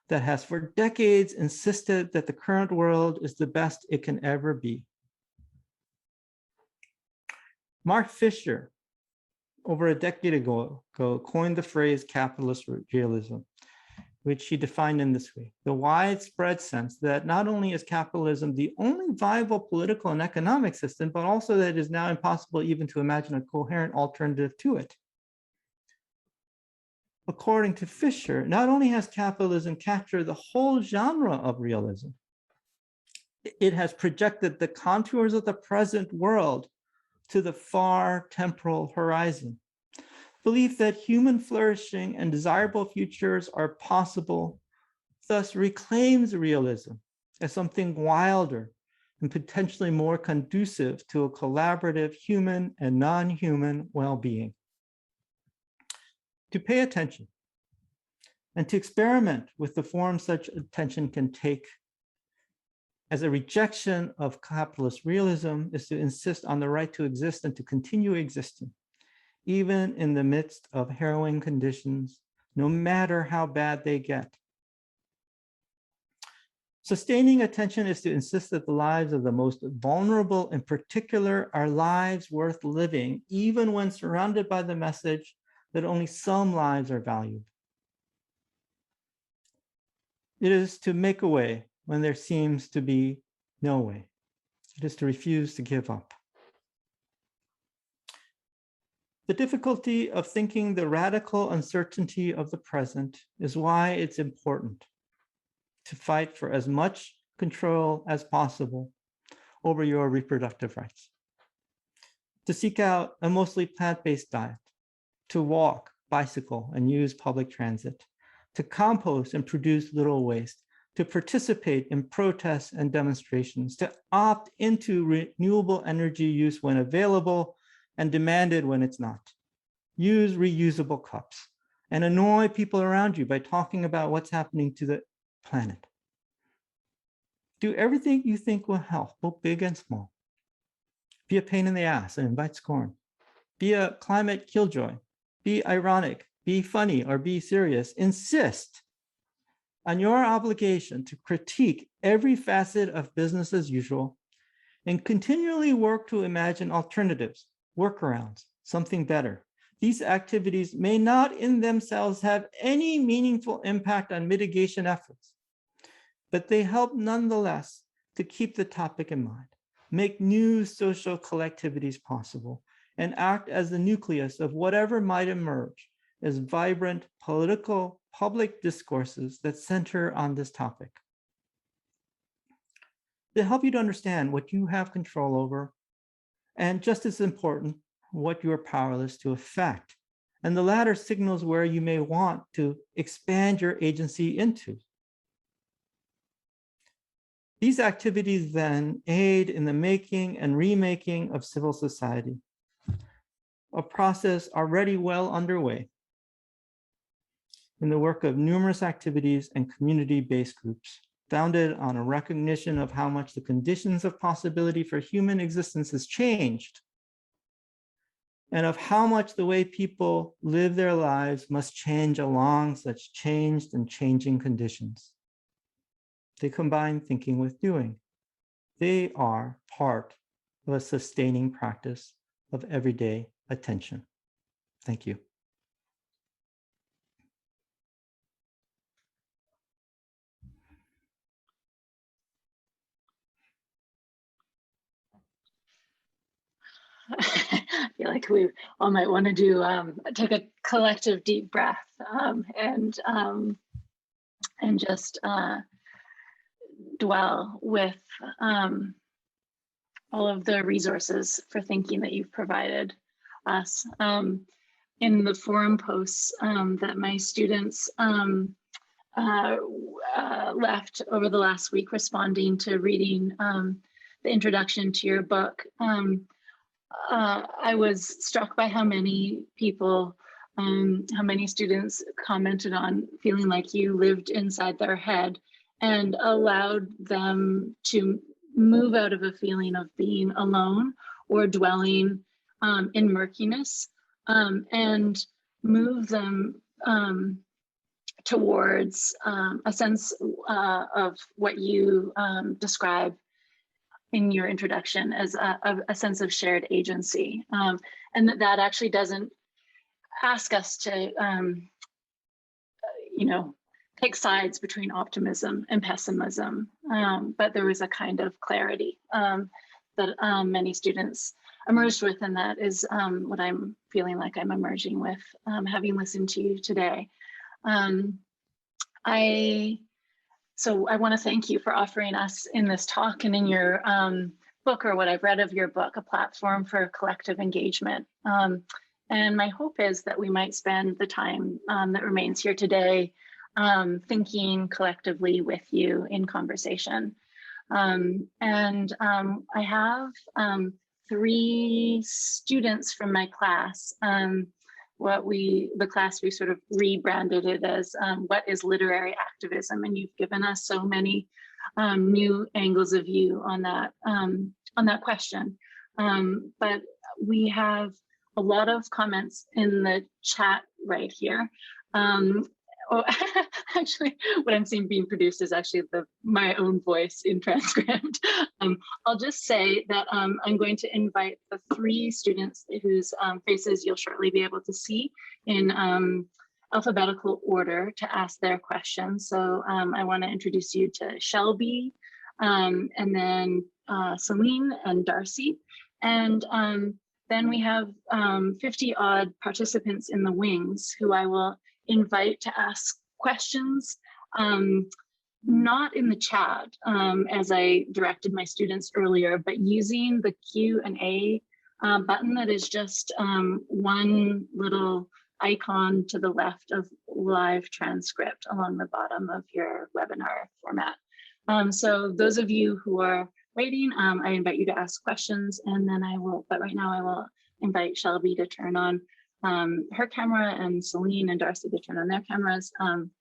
that has for decades insisted that the current world is the best it can ever be. Mark Fisher, over a decade ago, coined the phrase capitalist realism, which he defined in this way: the widespread sense that not only is capitalism the only viable political and economic system, but also that it is now impossible even to imagine a coherent alternative to it. According to Fisher, not only has capitalism captured the whole genre of realism, it has projected the contours of the present world to the far temporal horizon. Belief that human flourishing and desirable futures are possible thus reclaims realism as something wilder and potentially more conducive to a collaborative human and non-human well-being. To pay attention and to experiment with the form such attention can take as a rejection of capitalist realism is to insist on the right to exist and to continue existing, even in the midst of harrowing conditions, no matter how bad they get. Sustaining attention is to insist that the lives of the most vulnerable in particular are lives worth living, even when surrounded by the message that only some lives are valued. It is to make a way when there seems to be no way. It is to refuse to give up. The difficulty of thinking the radical uncertainty of the present is why it's important to fight for as much control as possible over your reproductive rights, to seek out a mostly plant-based diet, to walk, bicycle, and use public transit, to compost and produce little waste, to participate in protests and demonstrations, to opt into renewable energy use when available and demanded when it's not. Use reusable cups and annoy people around you by talking about what's happening to the planet. Do everything you think will help, both big and small. Be a pain in the ass and invite scorn. Be a climate killjoy. Be ironic, be funny, or be serious. Insist on your obligation to critique every facet of business as usual and continually work to imagine alternatives, workarounds, something better. these activities may not in themselves have any meaningful impact on mitigation efforts, but they help nonetheless to keep the topic in mind, make new social collectivities possible, and act as the nucleus of whatever might emerge as vibrant political public discourses that center on this topic. They help you to understand what you have control over, and just as important, what you are powerless to affect. And the latter signals where you may want to expand your agency into. These activities then aid in the making and remaking of civil society, a process already well underway in the work of numerous activities and community-based groups, founded on a recognition of how much the conditions of possibility for human existence has changed, and of how much the way people live their lives must change along such changed and changing conditions. They combine thinking with doing. They are part of a sustaining practice of everyday attention. Thank you. I feel like we all might want to do take a collective deep breath and just dwell with all of the resources for thinking that you've provided us. In the forum posts that my students left over the last week responding to reading the introduction to your book, I was struck by how many people, how many students commented on feeling like you lived inside their head and allowed them to move out of a feeling of being alone or dwelling in murkiness, and move them towards a sense of what you describe in your introduction as a sense of shared agency. And that actually doesn't ask us to, take sides between optimism and pessimism, but there was a kind of clarity that many students emerged with, and that is what I'm feeling like I'm emerging with, having listened to you today. So I want to thank you for offering us in this talk and in your book, or what I've read of your book, a platform for collective engagement. And my hope is that we might spend the time that remains here today thinking collectively with you in conversation. I have 3 students from my class. The class, we sort of rebranded it as what is literary activism, and you've given us so many new angles of view on that question. But we have a lot of comments in the chat right here. Actually, what I'm seeing being produced is actually my own voice in transcript. I'll just say that I'm going to invite the 3 students whose faces you'll shortly be able to see in alphabetical order to ask their questions. So I want to introduce you to Shelby, and then Celine and Darcy. And then we have 50 odd participants in the wings who I will invite to ask questions, not in the chat as I directed my students earlier, but using the Q&A button that is just one little icon to the left of live transcript along the bottom of your webinar format. So those of you who are waiting, I invite you to ask questions, and then but right now I will invite Shelby to turn on her camera, and Celine and Darcy to turn on their cameras, and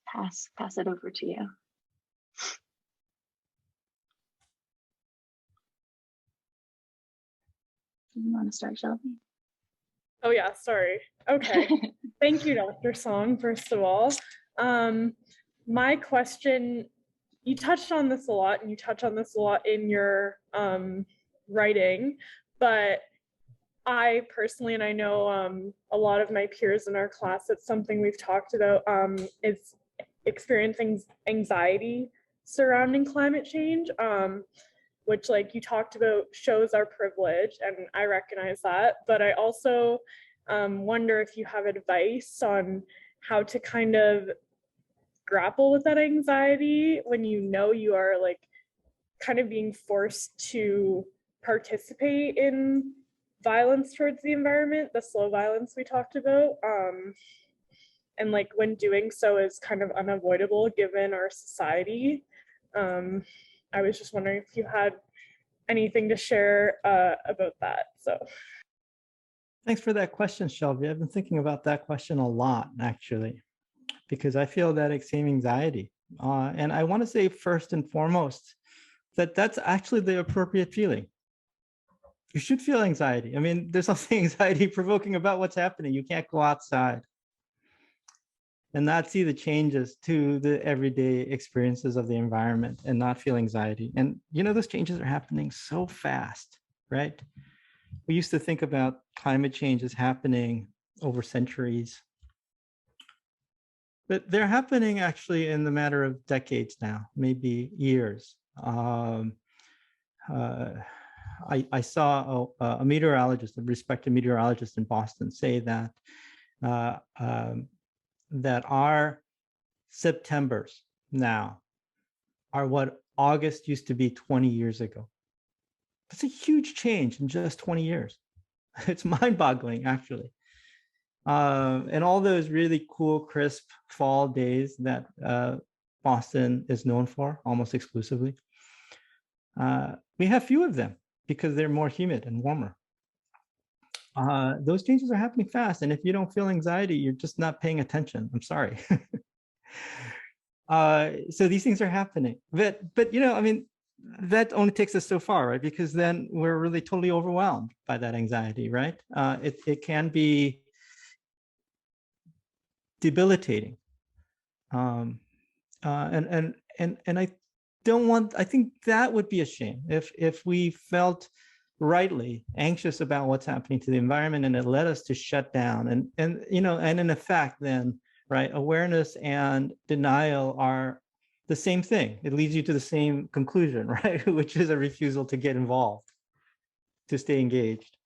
pass it over to you. You want to start, Shelby? Oh yeah, sorry. Okay. Thank you, Dr. Song, first of all. My question, you touched on this a lot, and you touch on this a lot in your writing, But I personally, and I know a lot of my peers in our class, it's something we've talked about, is experiencing anxiety surrounding climate change, which, like you talked about, shows our privilege, and I recognize that. But I also wonder if you have advice on how to kind of grapple with that anxiety when you know you are like kind of being forced to participate in violence towards the environment, the slow violence we talked about. And like when doing so is kind of unavoidable given our society. I was just wondering if you had anything to share about that. So Thanks for that question, Shelby. I've been thinking about that question a lot, actually, because I feel that same anxiety. And I want to say first and foremost that that's actually the appropriate feeling. You should feel anxiety. I mean, there's something anxiety provoking about what's happening. You can't go outside and not see the changes to the everyday experiences of the environment and not feel anxiety. And those changes are happening so fast, right? We used to think about climate change as happening over centuries, but they're happening actually in the matter of decades now, maybe years. I saw a meteorologist, a respected meteorologist in Boston, say that that our Septembers now are what August used to be 20 years ago. That's a huge change in just 20 years. It's mind-boggling, actually. And all those really cool, crisp fall days that Boston is known for almost exclusively, we have few of them because they're more humid and warmer. Those changes are happening fast. And if you don't feel anxiety, you're just not paying attention. I'm sorry. So these things are happening. But I mean, that only takes us so far, right? Because then we're really totally overwhelmed by that anxiety, right? It can be debilitating. And I don't want, I think that would be a shame if we felt rightly anxious about what's happening to the environment and it led us to shut down. And in effect then, right, awareness and denial are the same thing. It leads you to the same conclusion, right, which is a refusal to get involved, to stay engaged.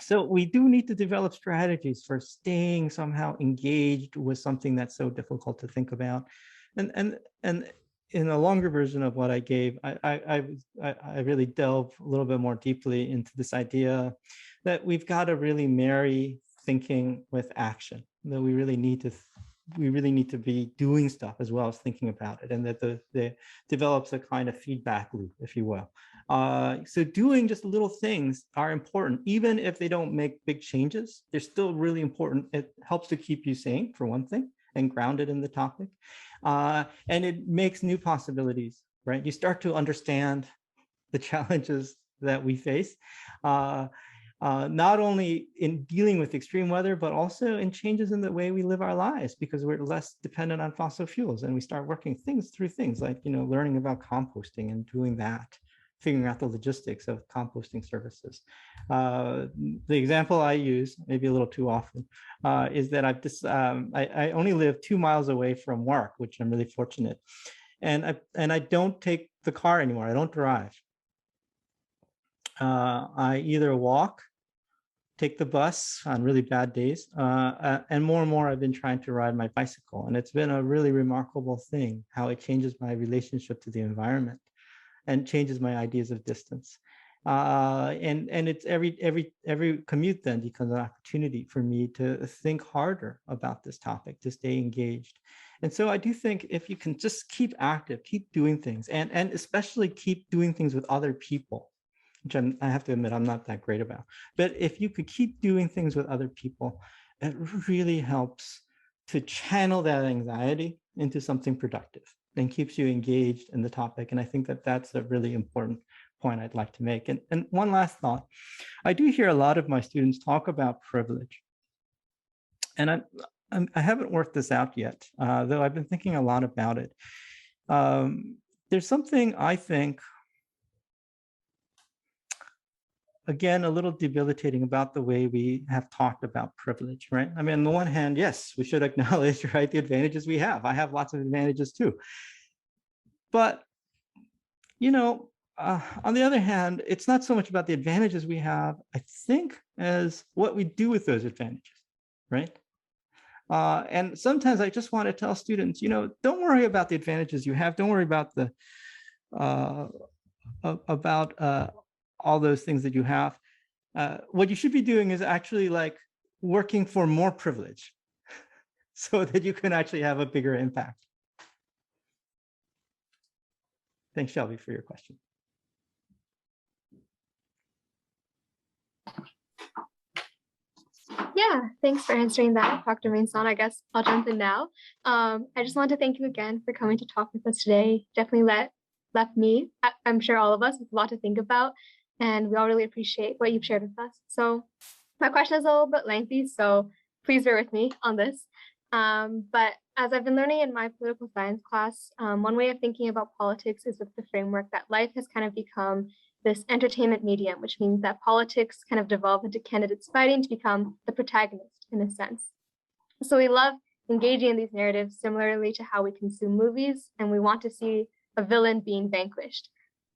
So we do need to develop strategies for staying somehow engaged with something that's so difficult to think about. And in a longer version of what I gave, I really delve a little bit more deeply into this idea that we've got to really marry thinking with action, that we really need to be doing stuff as well as thinking about it, and that the develops a kind of feedback loop, if you will. So doing just little things are important, even if they don't make big changes. They're still really important. It helps to keep you sane, for one thing, and grounded in the topic. And it makes new possibilities, right? You start to understand the challenges that we face, not only in dealing with extreme weather, but also in changes in the way we live our lives, because we're less dependent on fossil fuels. And we start working through things like, learning about composting and doing that, figuring out the logistics of composting services. The example I use, maybe a little too often, is that I only live 2 miles away from work, which I'm really fortunate. And I don't take the car anymore. I don't drive. I either walk, take the bus on really bad days, and more I've been trying to ride my bicycle. And it's been a really remarkable thing how it changes my relationship to the environment and changes my ideas of distance. And it's every commute then becomes an opportunity for me to think harder about this topic, to stay engaged. And so I do think if you can just keep active, keep doing things, and especially keep doing things with other people, which I have to admit I'm not that great about. But if you could keep doing things with other people, it really helps to channel that anxiety into something productive and keeps you engaged in the topic. And I think that that's a really important point I'd like to make. And one last thought. I do hear a lot of my students talk about privilege. And I haven't worked this out yet, though I've been thinking a lot about it. There's something I think again, a little debilitating about the way we have talked about privilege, right? I mean, on the one hand, yes, we should acknowledge, right, the advantages we have. I have lots of advantages too. But, on the other hand, it's not so much about the advantages we have, I think, as what we do with those advantages, right? And sometimes I just want to tell students, don't worry about the advantages you have. Don't worry about all those things that you have. What you should be doing is actually like working for more privilege so that you can actually have a bigger impact. Thanks, Shelby, for your question. Yeah, thanks for answering that, Dr. Mainson. I guess I'll jump in now. I just want to thank you again for coming to talk with us today. Definitely left me, I'm sure all of us, with a lot to think about, and we all really appreciate what you've shared with us. So my question is a little bit lengthy, so please bear with me on this. But as I've been learning in my political science class, one way of thinking about politics is with the framework that life has kind of become this entertainment medium, which means that politics kind of devolve into candidates fighting to become the protagonist in a sense. So we love engaging in these narratives similarly to how we consume movies, and we want to see a villain being vanquished.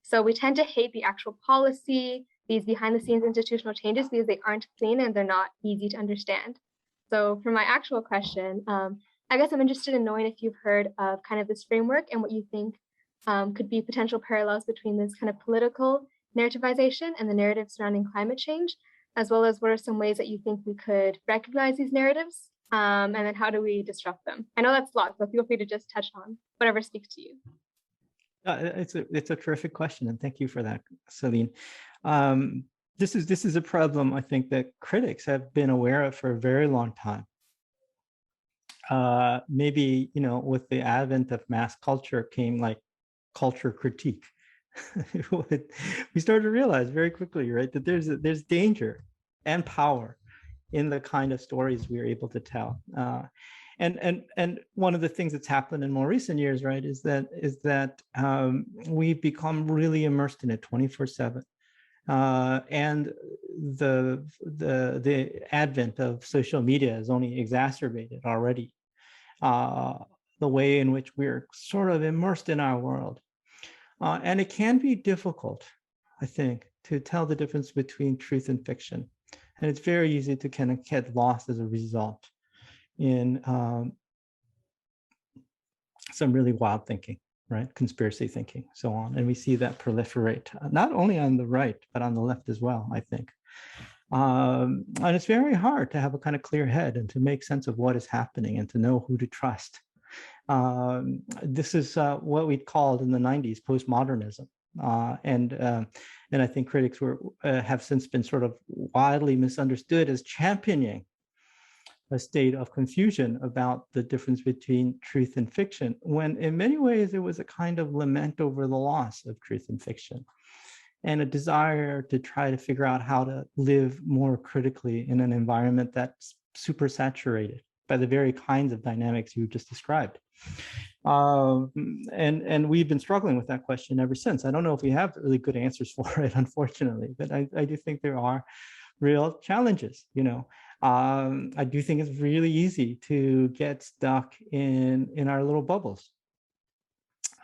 So we tend to hate the actual policy, these behind the scenes institutional changes, because they aren't clean and they're not easy to understand. So for my actual question, I guess I'm interested in knowing if you've heard of kind of this framework and what you think could be potential parallels between this kind of political narrativization and the narrative surrounding climate change, as well as what are some ways that you think we could recognize these narratives, and then how do we disrupt them? I know that's a lot, so feel free to just touch on whatever speaks to you. It's a terrific question, and thank you for that, Celine. This is a problem I think that critics have been aware of for a very long time. Maybe with the advent of mass culture came like culture critique. We started to realize very quickly, right, that there's danger and power in the kind of stories we are able to tell. And one of the things that's happened in more recent years, right, is that we've become really immersed in it 24/7. And the advent of social media has only exacerbated already the way in which we're sort of immersed in our world. And it can be difficult, I think, to tell the difference between truth and fiction. And it's very easy to kind of get lost as a result in some really wild thinking, right? Conspiracy thinking, so on. And we see that proliferate, not only on the right, but on the left as well, I think. And it's very hard to have a kind of clear head and to make sense of what is happening and to know who to trust. This is what we called in the 90s postmodernism. And I think critics have since been sort of widely misunderstood as championing a state of confusion about the difference between truth and fiction, when in many ways it was a kind of lament over the loss of truth and fiction and a desire to try to figure out how to live more critically in an environment that's super saturated by the very kinds of dynamics you just described. And we've been struggling with that question ever since. I don't know if we have really good answers for it, unfortunately, but I do think there are real challenges. I do think it's really easy to get stuck in our little bubbles.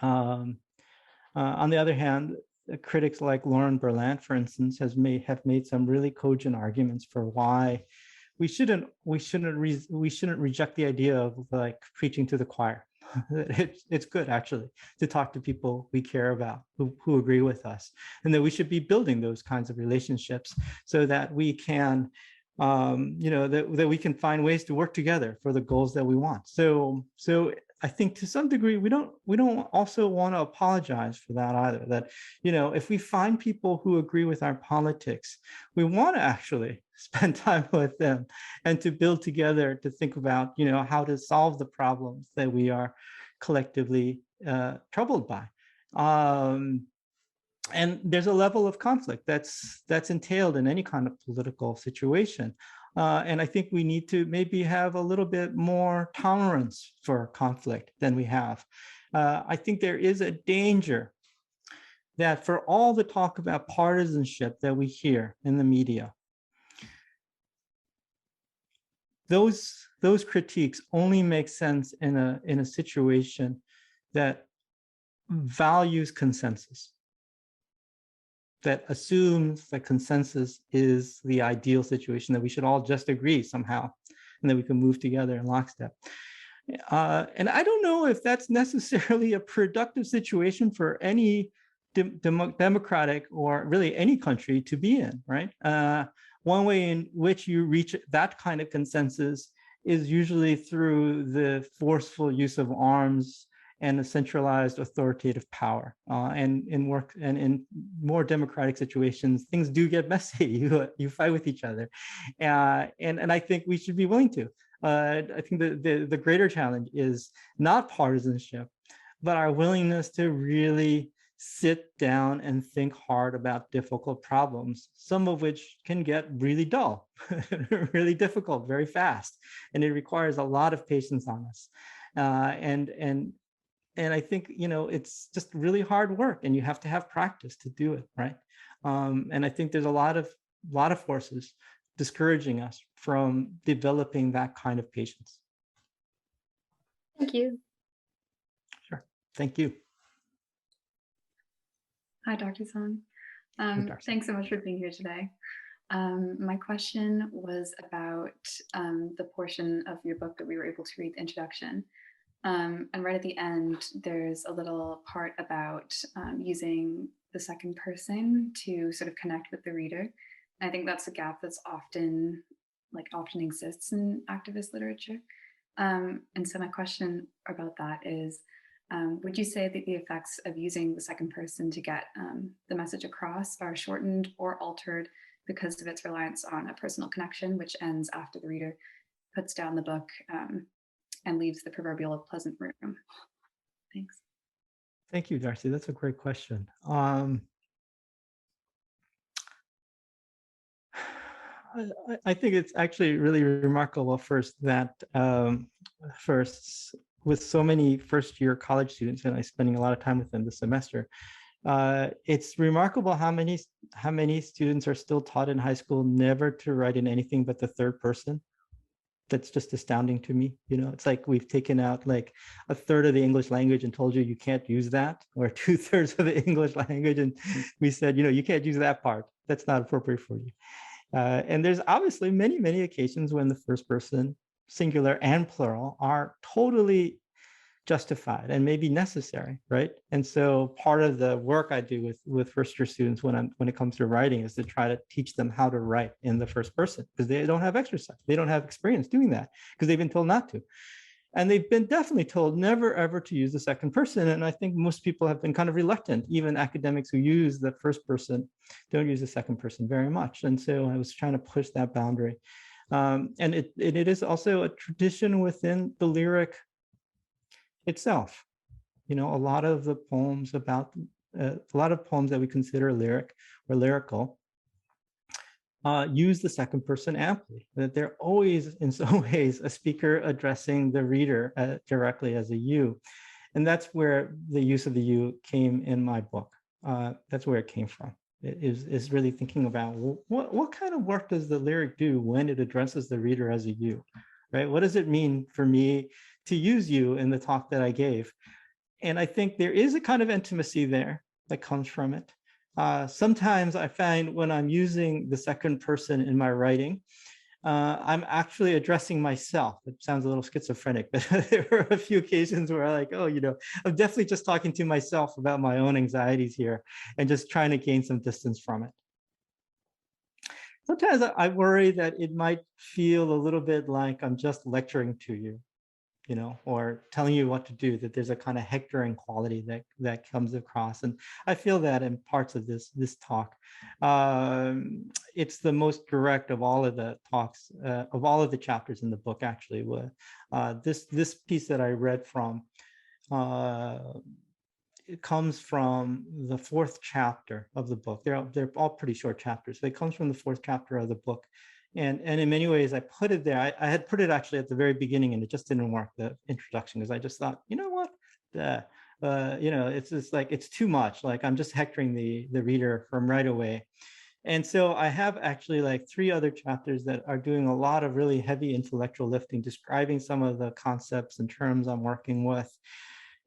On the other hand, critics like Lauren Berlant, for instance, have made some really cogent arguments for why we shouldn't reject the idea of like preaching to the choir. It's good actually to talk to people we care about who agree with us, and that we should be building those kinds of relationships so that we can that we can find ways to work together for the goals that we want. So I think to some degree we don't also want to apologize for that either. That if we find people who agree with our politics, we want to actually spend time with them and to build together to think about how to solve the problems that we are collectively troubled by. And there's a level of conflict that's entailed in any kind of political situation. And I think we need to maybe have a little bit more tolerance for conflict than we have. I think there is a danger that for all the talk about partisanship that we hear in the media, those critiques only make sense in a situation that values consensus, that assumes that consensus is the ideal situation, that we should all just agree somehow, and that we can move together in lockstep. And I don't know if that's necessarily a productive situation for any democratic or really any country to be in, right? One way in which you reach that kind of consensus is usually through the forceful use of arms and a centralized authoritative power. And in more democratic situations, things do get messy. You fight with each other, and I think we should be willing to. I think the greater challenge is not partisanship, but our willingness to really sit down and think hard about difficult problems, some of which can get really dull, really difficult very fast, and it requires a lot of patience on us. And I think, it's just really hard work, and you have to have practice to do it, right? And I think there's a lot of forces discouraging us from developing that kind of patience. Thank you. Sure. Thank you. Hi, Dr. Song. Dr. Thanks so much for being here today. My question was about the portion of your book that we were able to read, the introduction. And right at the end, there's a little part about using the second person to sort of connect with the reader. And I think that's a gap that's often exists in activist literature. And so my question about that is, would you say that the effects of using the second person to get the message across are shortened or altered because of its reliance on a personal connection, which ends after the reader puts down the book and leaves the proverbial pleasant room? Thanks. Thank you, Darcy. That's a great question. I think it's actually really remarkable first that with so many first-year college students, and I'm spending a lot of time with them this semester, it's remarkable how many students are still taught in high school never to write in anything but the third person. That's just astounding to me. It's like we've taken out like a third of the English language and told you can't use that, or 2/3 of the English language, and we said, you can't use that part. That's not appropriate for you. And there's obviously many, many occasions when the first person, singular and plural, are totally justified and maybe necessary, right? And so part of the work I do with first-year students when it comes to writing is to try to teach them how to write in the first person, because they don't have exercise, they don't have experience doing that, because they've been told not to. And they've been definitely told never, ever to use the second person. And I think most people have been kind of reluctant. Even academics who use the first person don't use the second person very much. And so I was trying to push that boundary. And it is also a tradition within the lyric itself. A lot of the poems that we consider lyric or lyrical use the second person amply, that they're always in some ways a speaker addressing the reader directly as a you. And that's where the use of the you came in my book. That's where it came from. It is really thinking about what kind of work does the lyric do when it addresses the reader as a you, right? What does it mean for me to use you in the talk that I gave? And I think there is a kind of intimacy there that comes from it. Sometimes I find when I'm using the second person in my writing, I'm actually addressing myself. It sounds a little schizophrenic, but there were a few occasions where I'm like, I'm definitely just talking to myself about my own anxieties here and just trying to gain some distance from it. Sometimes I worry that it might feel a little bit like I'm just lecturing to you, or telling you what to do, that there's a kind of hectoring quality that comes across. And I feel that in parts of this talk. It's the most direct of all of the talks, of all of the chapters in the book, actually. This piece that I read from, it comes from the 4th chapter of the book. They're all pretty short chapters. It comes from the 4th chapter of the book. And in many ways, I put it there. I had put it actually at the very beginning, and it just didn't work, the introduction, because I just thought, it's just like, it's too much. Like I'm just hectoring the reader from right away. And so I have actually like 3 other chapters that are doing a lot of really heavy intellectual lifting, describing some of the concepts and terms I'm working with.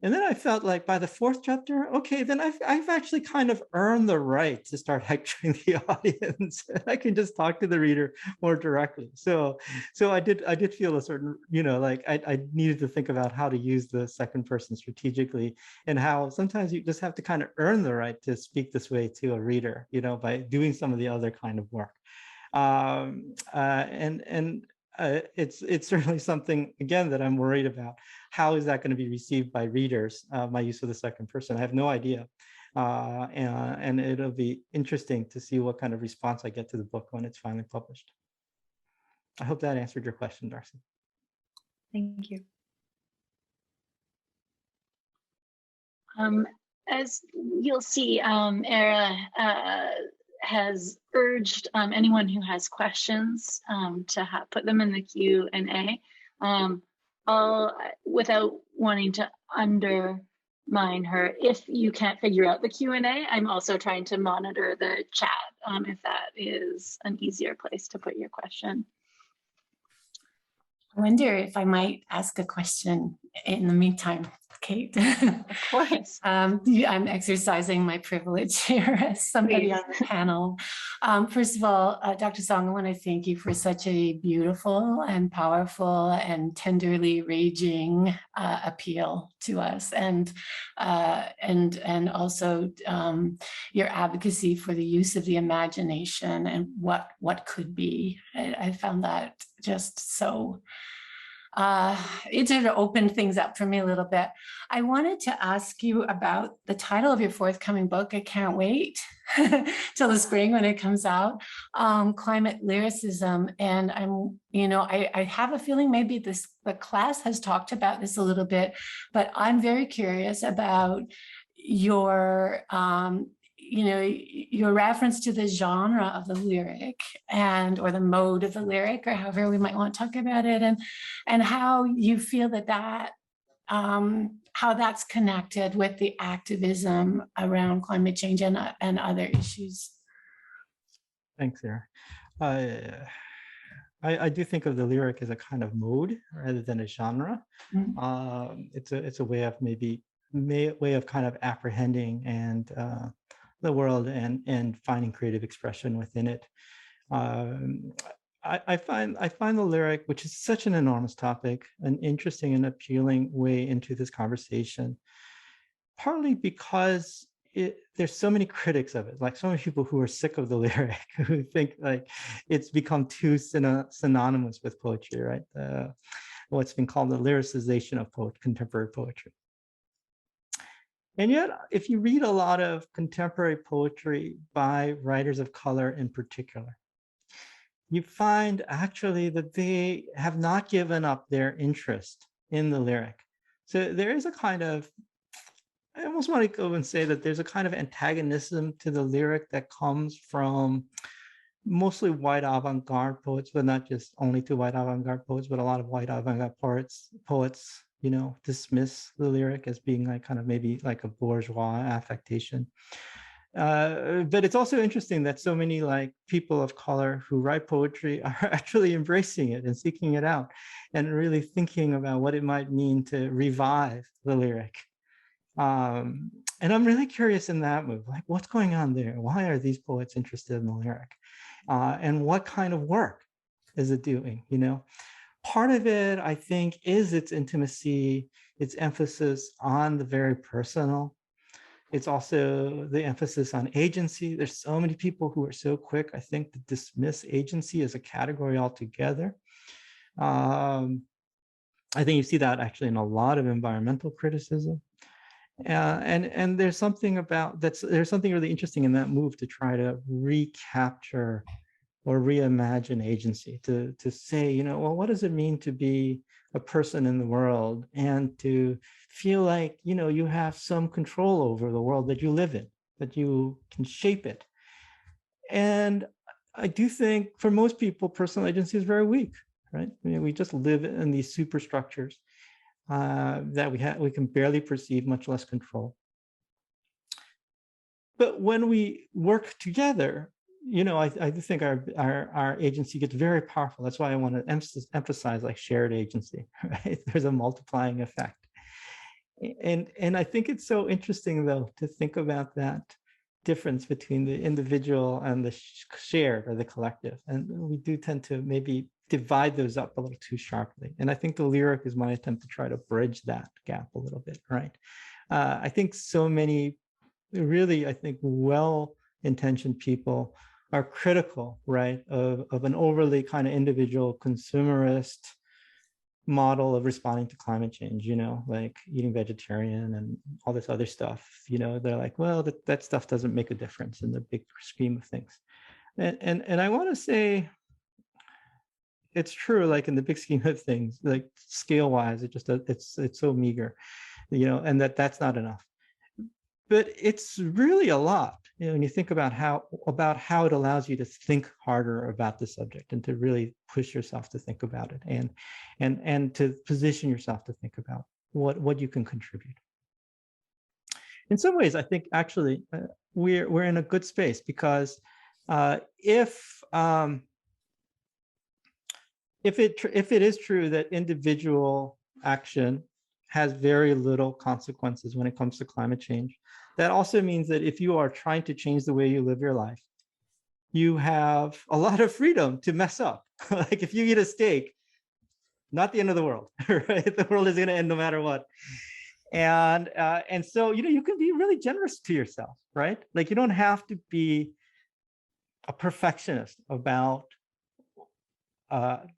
And then I felt like by the 4th chapter, okay, then I've actually kind of earned the right to start hectoring the audience. I can just talk to the reader more directly. So I did feel a certain, like I needed to think about how to use the second person strategically, and how sometimes you just have to kind of earn the right to speak this way to a reader, by doing some of the other kind of work. It's certainly something, again, that I'm worried about. How is that going to be received by readers, my use of the second person? I have no idea. And it'll be interesting to see what kind of response I get to the book when it's finally published. I hope that answered your question, Darcy. Thank you. As you'll see, Era has urged anyone who has questions to put them in the Q&A. Without wanting to undermine her, if you can't figure out the Q&A, I'm also trying to monitor the chat if that is an easier place to put your question. I wonder if I might ask a question in the meantime, Kate. Of course. I'm exercising my privilege here as somebody Please. on the panel. First of all, Dr. Song, I want to thank you for such a beautiful and powerful and tenderly raging appeal to us, and also your advocacy for the use of the imagination and what could be. I found that just so it sort of opened things up for me a little bit. I wanted to ask you about the title of your forthcoming book. I can't wait till the spring when it comes out, Climate Lyricism. And I have a feeling maybe the class has talked about this a little bit, but I'm very curious about your your reference to the genre of the lyric or the mode of the lyric, or however we might want to talk about it, and how you feel that how that's connected with the activism around climate change and other issues. Thanks, Sarah. I do think of the lyric as a kind of mode rather than a genre. Mm-hmm. It's a way of way of kind of apprehending and the world and finding creative expression within it. I find the lyric, which is such an enormous topic, an interesting and appealing way into this conversation, partly because there's so many critics of it, like so many people who are sick of the lyric, who think like it's become too synonymous with poetry, right? What's been called the lyricization of contemporary poetry. And yet, if you read a lot of contemporary poetry by writers of color in particular, you find actually that they have not given up their interest in the lyric. So there is a kind of, I almost want to go and say that there's a kind of antagonism to the lyric that comes from mostly white avant-garde poets, but not just only to white avant-garde poets, but a lot of white avant-garde poets, dismiss the lyric as being like kind of maybe like a bourgeois affectation. But it's also interesting that so many like people of color who write poetry are actually embracing it and seeking it out and really thinking about what it might mean to revive the lyric. And I'm really curious in that move, like what's going on there? Why are these poets interested in the lyric? And what kind of work is it doing, Part of it, I think, is its intimacy, its emphasis on the very personal. It's also the emphasis on agency. There's so many people who are so quick, I think, to dismiss agency as a category altogether. I think you see that actually in a lot of environmental criticism. And there's something about there's something really interesting in that move to try to recapture or reimagine agency, to say, well, what does it mean to be a person in the world and to feel like, you have some control over the world that you live in, that you can shape it. And I do think for most people, personal agency is very weak, right? We just live in these superstructures. that we can barely perceive, much less control. But when we work together, I do think our agency gets very powerful. That's why I want to emphasize like shared agency, right? There's a multiplying effect. And I think it's so interesting, though, to think about that difference between the individual and the shared or the collective. And we do tend to maybe divide those up a little too sharply. And I think the lyric is my attempt to try to bridge that gap a little bit, right? I think so many really, I think, well-intentioned people are critical, right, of an overly kind of individual consumerist model of responding to climate change, like eating vegetarian and all this other stuff. They're like, well, that stuff doesn't make a difference in the big scheme of things. And I want to say it's true, like in the big scheme of things, like scale wise, it's so meager, and that's not enough. But it's really a lot, when you think about how it allows you to think harder about the subject and to really push yourself to think about it and to position yourself to think about what you can contribute. In some ways, I think actually we're in a good space because if it is true that individual action has very little consequences when it comes to climate change, that also means that if you are trying to change the way you live your life, you have a lot of freedom to mess up. Like if you eat a steak, not the end of the world, right? The world is going to end no matter what. And so, you can be really generous to yourself, right? Like you don't have to be a perfectionist about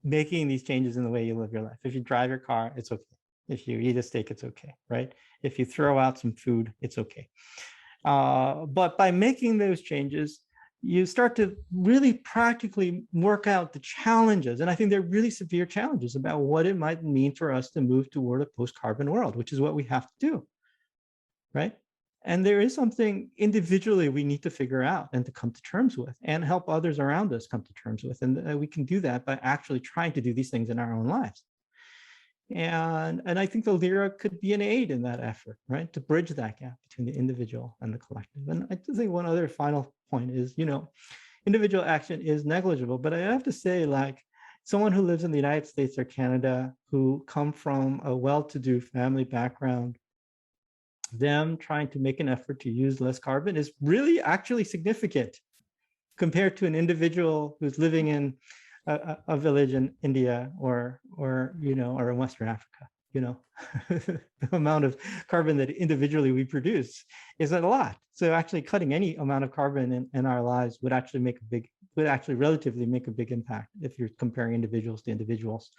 making these changes in the way you live your life. If you drive your car, it's okay. If you eat a steak, it's okay, right? If you throw out some food, it's okay. But by making those changes, you start to really practically work out the challenges. And I think they're really severe challenges about what it might mean for us to move toward a post-carbon world, which is what we have to do, right? And there is something individually we need to figure out and to come to terms with and help others around us come to terms with. And we can do that by actually trying to do these things in our own lives. And I think the lyric could be an aid in that effort, right? To bridge that gap between the individual and the collective. And I think one other final point is, individual action is negligible, but I have to say, like, someone who lives in the United States or Canada who come from a well-to-do family background, them trying to make an effort to use less carbon is really actually significant compared to an individual who's living in a village in India or in Western Africa. The amount of carbon that individually we produce is a lot. So actually cutting any amount of carbon in our lives would actually relatively make a big impact if you're comparing individuals to individuals.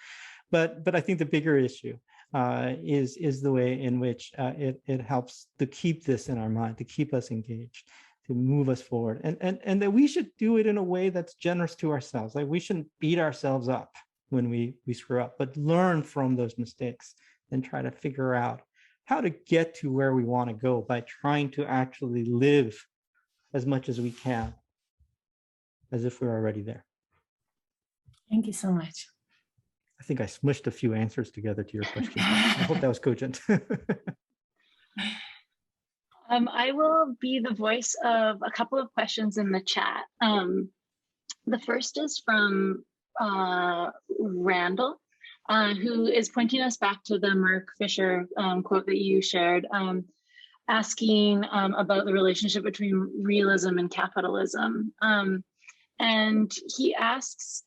But I think the bigger issue is the way in which it helps to keep this in our mind, to keep us engaged, to move us forward, and that we should do it in a way that's generous to ourselves. Like we shouldn't beat ourselves up when we screw up, but learn from those mistakes and try to figure out how to get to where we want to go by trying to actually live as much as we can as if we're already there. Thank you so much. I think I smushed a few answers together to your question. I hope that was cogent. I will be the voice of a couple of questions in the chat. The first is from Randall, who is pointing us back to the Mark Fisher quote that you shared, asking about the relationship between realism and capitalism. And he asks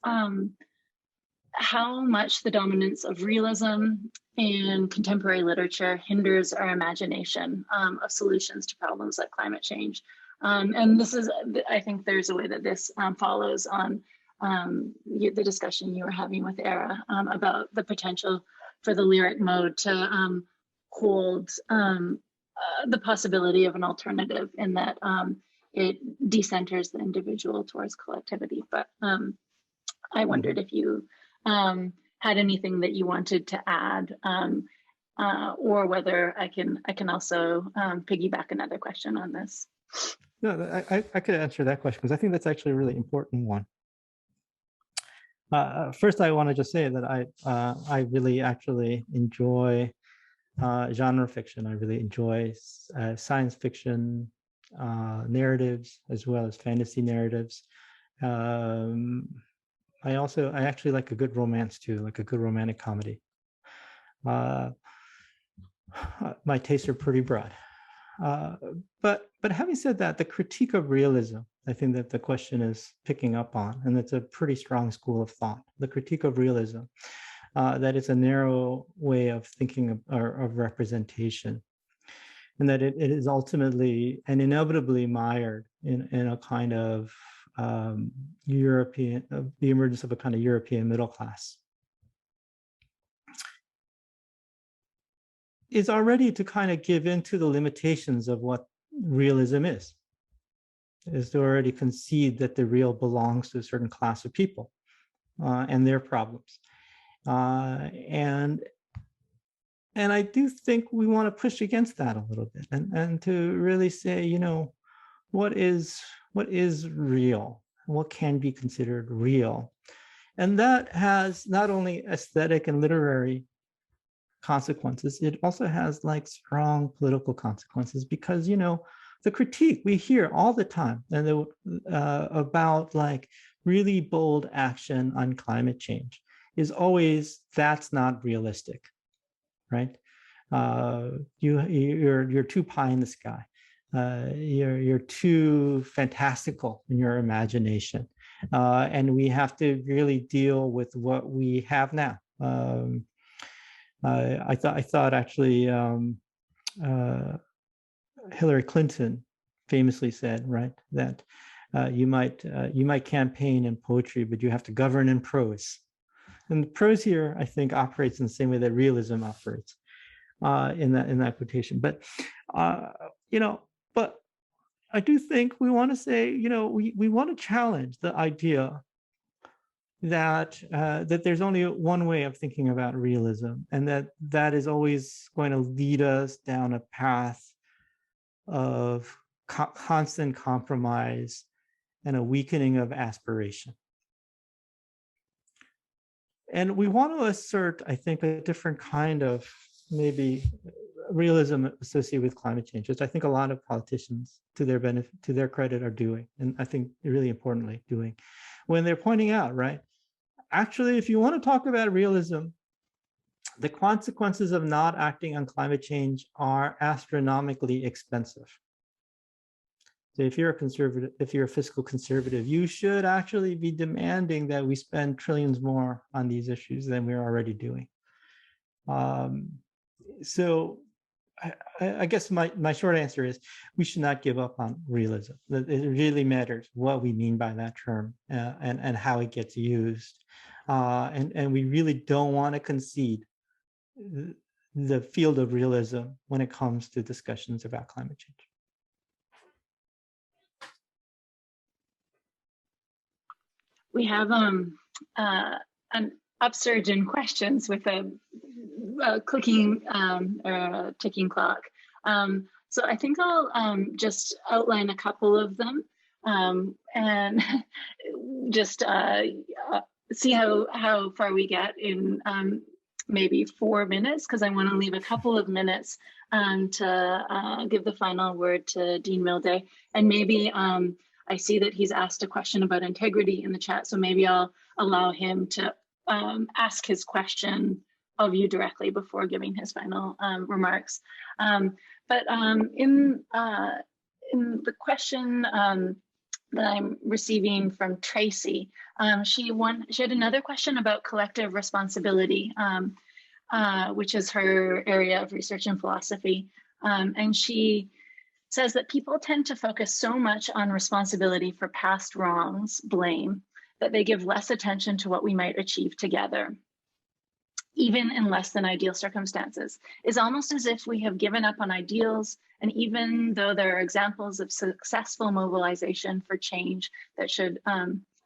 how much the dominance of realism in contemporary literature hinders our imagination of solutions to problems like climate change. And this is, I think there's a way that this follows on the discussion you were having with Era about the potential for the lyric mode to hold the possibility of an alternative in that it decenters the individual towards collectivity. But I wondered if you had anything that you wanted to add, or whether I can also piggyback another question on this. No, I could answer that question because I think that's actually a really important one. First, I want to just say that I really actually enjoy genre fiction. I really enjoy science fiction narratives as well as fantasy narratives. I actually like a good romance too, like a good romantic comedy. My tastes are pretty broad. But having said that, the critique of realism, I think that the question is picking up on, and it's a pretty strong school of thought. The critique of realism, that it's a narrow way of thinking of representation, and that it is ultimately and inevitably mired in a kind of the emergence of a kind of European middle class, is already to kind of give in to the limitations of what realism is to already concede that the real belongs to a certain class of people and their problems. And I do think we want to push against that a little bit and to really say, you know, what is real? What can be considered real? And that has not only aesthetic and literary consequences, it also has like strong political consequences, because, you know, the critique we hear all the time and about like really bold action on climate change is always, that's not realistic, right? You're too pie in the sky. You're too fantastical in your imagination, and we have to really deal with what we have now. I thought actually Hillary Clinton famously said, right, that you might campaign in poetry, but you have to govern in prose. And prose here, I think, operates in the same way that realism operates in that quotation. But you know, but I do think we want to say, you know, we want to challenge the idea that that there's only one way of thinking about realism, and that is always going to lead us down a path of constant compromise and a weakening of aspiration. And we want to assert, I think, a different kind of maybe realism associated with climate change, which I think a lot of politicians, to their benefit, to their credit, are doing, and I think really importantly doing, when they're pointing out, right, actually, if you want to talk about realism, the consequences of not acting on climate change are astronomically expensive. So if you're a conservative, if you're a fiscal conservative, you should actually be demanding that we spend trillions more on these issues than we're already doing. So I guess my short answer is we should not give up on realism. It really matters what we mean by that term and how it gets used. And we really don't want to concede the field of realism when it comes to discussions about climate change. We have an upsurge in questions with a clicking or a ticking clock. So I think I'll just outline a couple of them and just see how far we get in maybe 4 minutes, because I want to leave a couple of minutes to give the final word to Dean Milday. And maybe I see that he's asked a question about integrity in the chat, so maybe I'll allow him to ask his question of you directly before giving his final remarks. But in the question that I'm receiving from Tracy, she had another question about collective responsibility, which is her area of research and philosophy. And she says that people tend to focus so much on responsibility for past wrongs, blame, that they give less attention to what we might achieve together, even in less than ideal circumstances. It's almost as if we have given up on ideals, and even though there are examples of successful mobilization for change that should,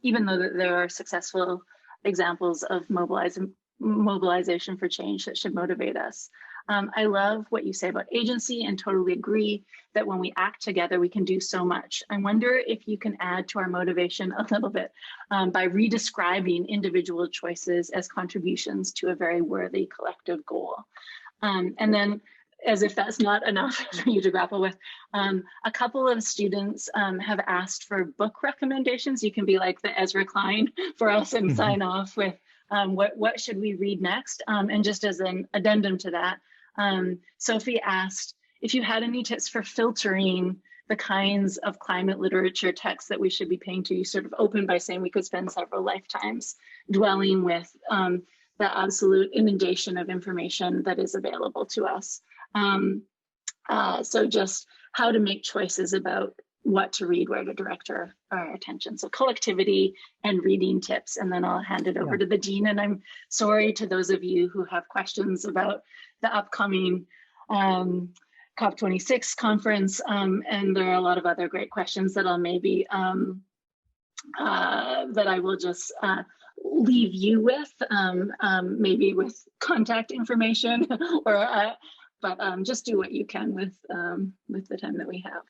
even though there are successful examples of mobilization for change that should motivate us. I love what you say about agency and totally agree that when we act together, we can do so much. I wonder if you can add to our motivation a little bit by redescribing individual choices as contributions to a very worthy collective goal. And then, as if that's not enough for you to grapple with, a couple of students have asked for book recommendations. You can be like the Ezra Klein for us and sign off with what should we read next? And just as an addendum to that, Sophie asked if you had any tips for filtering the kinds of climate literature texts that we should be paying to. You sort of opened by saying we could spend several lifetimes dwelling with the absolute inundation of information that is available to us. So just how to make choices about what to read, where to direct our attention. So collectivity and reading tips, and then I'll hand it over to the Dean. And I'm sorry to those of you who have questions about the upcoming COP26 conference, and there are a lot of other great questions that I'll maybe, that I will just leave you with, maybe with contact information, or but just do what you can with the time that we have.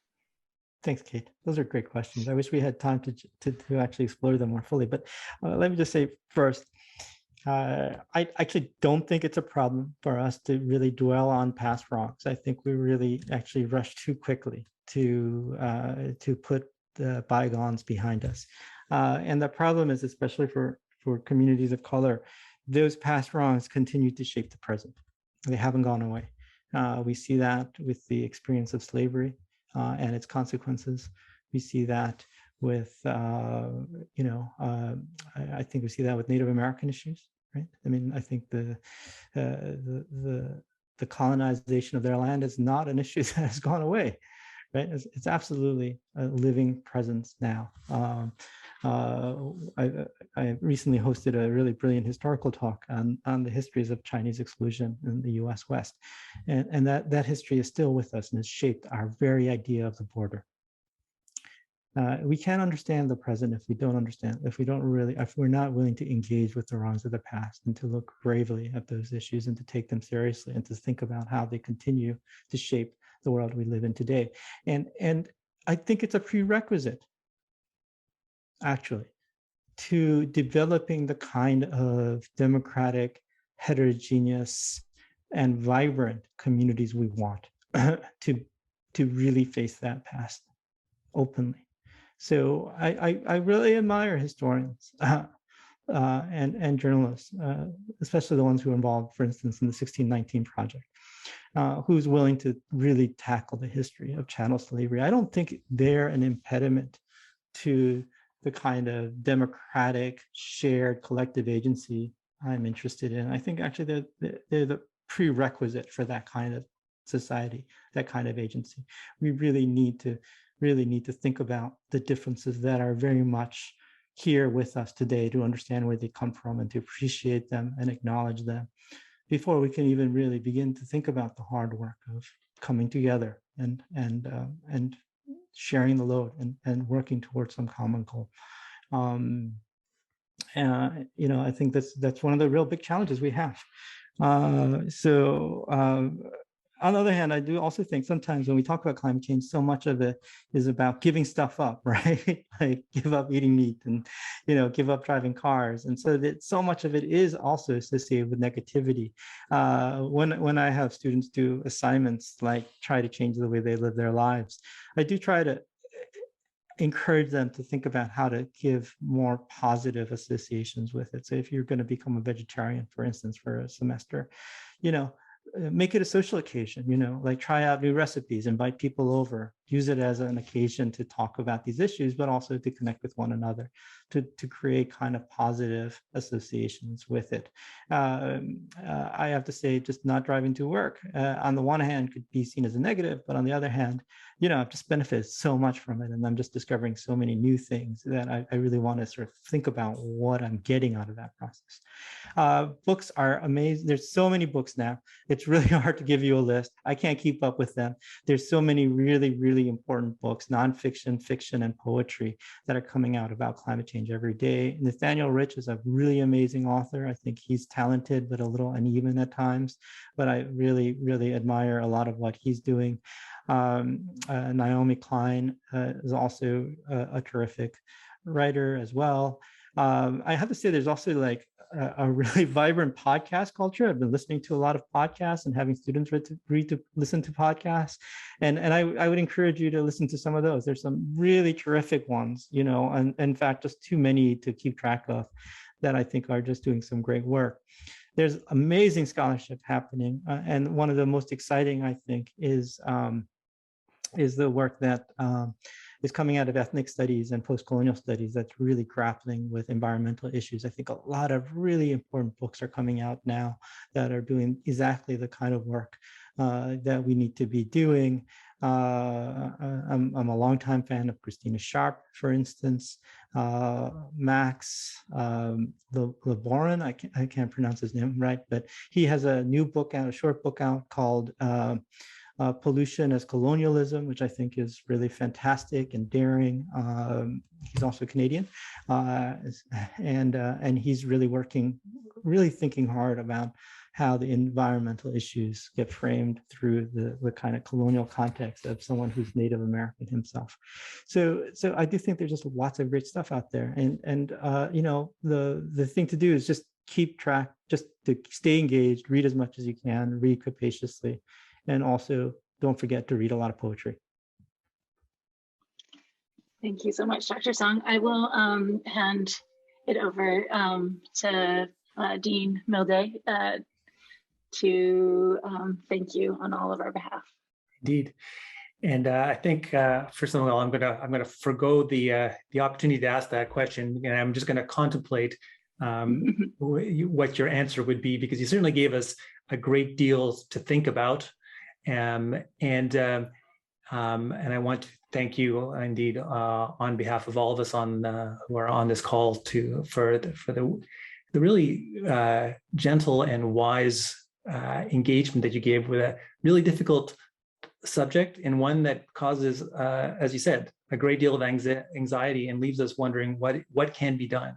Thanks, Kate. Those are great questions. I wish we had time to actually explore them more fully. But let me just say first, I actually don't think it's a problem for us to really dwell on past wrongs. I think we really actually rush too quickly to put the bygones behind us. And the problem is, especially for communities of color, those past wrongs continue to shape the present. They haven't gone away. We see that with the experience of slavery and its consequences. We see that with, I think we see that with Native American issues, right? I mean, I think the colonization of their land is not an issue that has gone away, right? It's absolutely a living presence now. I recently hosted a really brilliant historical talk on the histories of Chinese exclusion in the US West. And that history is still with us and has shaped our very idea of the border. We can't understand the present if we're not willing to engage with the wrongs of the past and to look bravely at those issues and to take them seriously and to think about how they continue to shape the world we live in today. And I think it's a prerequisite, actually, to developing the kind of democratic, heterogeneous, and vibrant communities we want to really face that past openly. So I really admire historians and journalists, especially the ones who are involved, for instance, in the 1619 Project, who's willing to really tackle the history of chattel slavery. I don't think they're an impediment to the kind of democratic, shared, collective agency I'm interested in. I think actually they're the prerequisite for that kind of society, that kind of agency. We really need to think about the differences that are very much here with us today, to understand where they come from and to appreciate them and acknowledge them before we can even really begin to think about the hard work of coming together and sharing the load and working towards some common goal. I think that's one of the real big challenges we have. On the other hand, I do also think sometimes when we talk about climate change, so much of it is about giving stuff up, right? Like give up eating meat and, give up driving cars. And so that so much of it is also associated with negativity. When I have students do assignments, like try to change the way they live their lives, I do try to encourage them to think about how to give more positive associations with it. So if you're going to become a vegetarian, for instance, for a semester, make it a social occasion, like try out new recipes, invite people over, use it as an occasion to talk about these issues, but also to connect with one another, to create kind of positive associations with it. I have to say, just not driving to work, on the one hand, could be seen as a negative, but on the other hand, I've just benefited so much from it. And I'm just discovering so many new things that I really want to sort of think about what I'm getting out of that process. Books are amazing. There's so many books now. It's really hard to give you a list. I can't keep up with them. There's so many really, really important books, nonfiction, fiction, and poetry that are coming out about climate change every day. Nathaniel Rich is a really amazing author. I think he's talented, but a little uneven at times. But I really, really admire a lot of what he's doing. Naomi Klein is also a terrific writer as well. I have to say, there's also like a really vibrant podcast culture. I've been listening to a lot of podcasts and having students listen to podcasts. And I would encourage you to listen to some of those. There's some really terrific ones, you know, and in fact, just too many to keep track of that I think are just doing some great work. There's amazing scholarship happening. And one of the most exciting, I think, is the work that is coming out of ethnic studies and post-colonial studies that's really grappling with environmental issues. I think a lot of really important books are coming out now that are doing exactly the kind of work that we need to be doing. I'm a longtime fan of Christina Sharp, for instance, Max Laboran, I can't pronounce his name right, but he has a new book out, a short book out called Pollution as Colonialism, which I think is really fantastic and daring. He's also Canadian, and he's really thinking hard about how the environmental issues get framed through the kind of colonial context of someone who's Native American himself. So I do think there's just lots of great stuff out there, and you know, the thing to do is just keep track, just to stay engaged, read as much as you can, read capaciously. And also, don't forget to read a lot of poetry. Thank you so much, Dr. Song. I will hand it over to Dean Milday to thank you on all of our behalf. Indeed. And I think first of all, I'm gonna forgo the opportunity to ask that question, and I'm just gonna contemplate what your answer would be, because you certainly gave us a great deal to think about. And I want to thank you indeed on behalf of all of us who are on this call for the really gentle and wise engagement that you gave with a really difficult subject, and one that causes, as you said, a great deal of anxiety and leaves us wondering what can be done.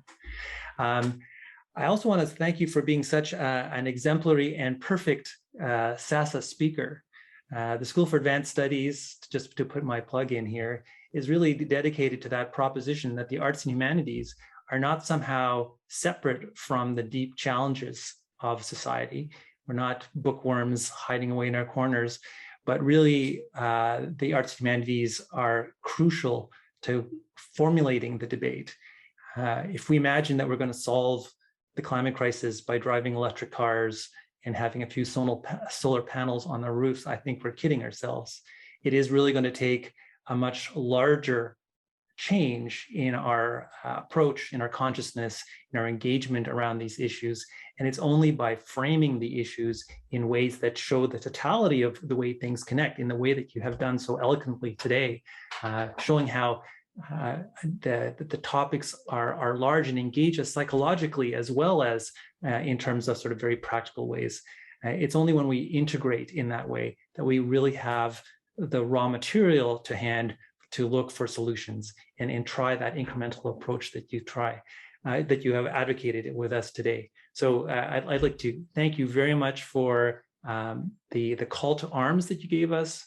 I also want to thank you for being such an exemplary and perfect SASAH speaker. The School for Advanced Studies, just to put my plug in here, is really dedicated to that proposition that the arts and humanities are not somehow separate from the deep challenges of society. We're not bookworms hiding away in our corners, but really the arts and humanities are crucial to formulating the debate. If we imagine that we're going to solve the climate crisis by driving electric cars and having a few solar panels on the roofs, I think we're kidding ourselves. It is really going to take a much larger change in our approach, in our consciousness, in our engagement around these issues. And it's only by framing the issues in ways that show the totality of the way things connect, in the way that you have done so eloquently today, showing how the topics are large and engage us psychologically, as well as in terms of sort of very practical ways. It's only when we integrate in that way that we really have the raw material to hand to look for solutions and try that incremental approach that you have advocated with us today. So I'd like to thank you very much for the call to arms that you gave us,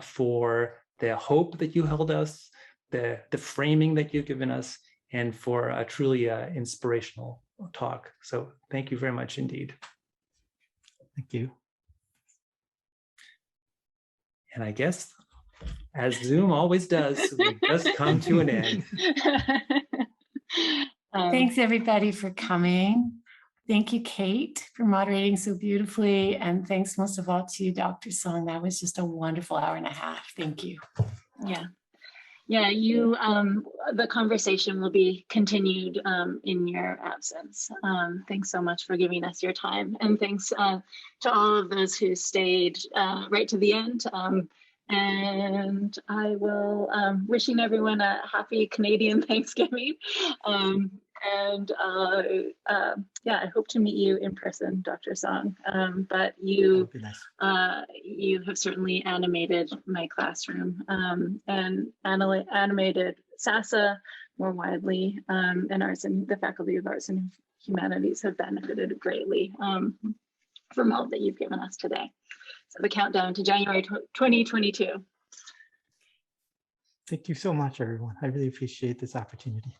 for the hope that you held us, the framing that you've given us, and for a truly inspirational talk. So thank you very much indeed. Thank you. And I guess, as Zoom always does, we've just come to an end. Thanks everybody for coming. Thank you, Kate, for moderating so beautifully. And thanks most of all to you, Dr. Song. That was just a wonderful hour and a half. Thank you. Yeah. Yeah, the conversation will be continued in your absence. Thanks so much for giving us your time. And thanks to all of those who stayed right to the end. And I will wishing everyone a happy Canadian Thanksgiving. Yeah, I hope to meet you in person, Dr. Song. But you, you have certainly animated my classroom and animated SASAH more widely, and the Faculty of Arts and Humanities have benefited greatly from all that you've given us today. So the countdown to January 2022. Thank you so much, everyone. I really appreciate this opportunity.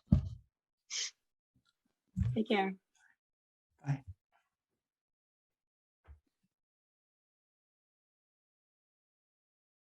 Take care. Bye.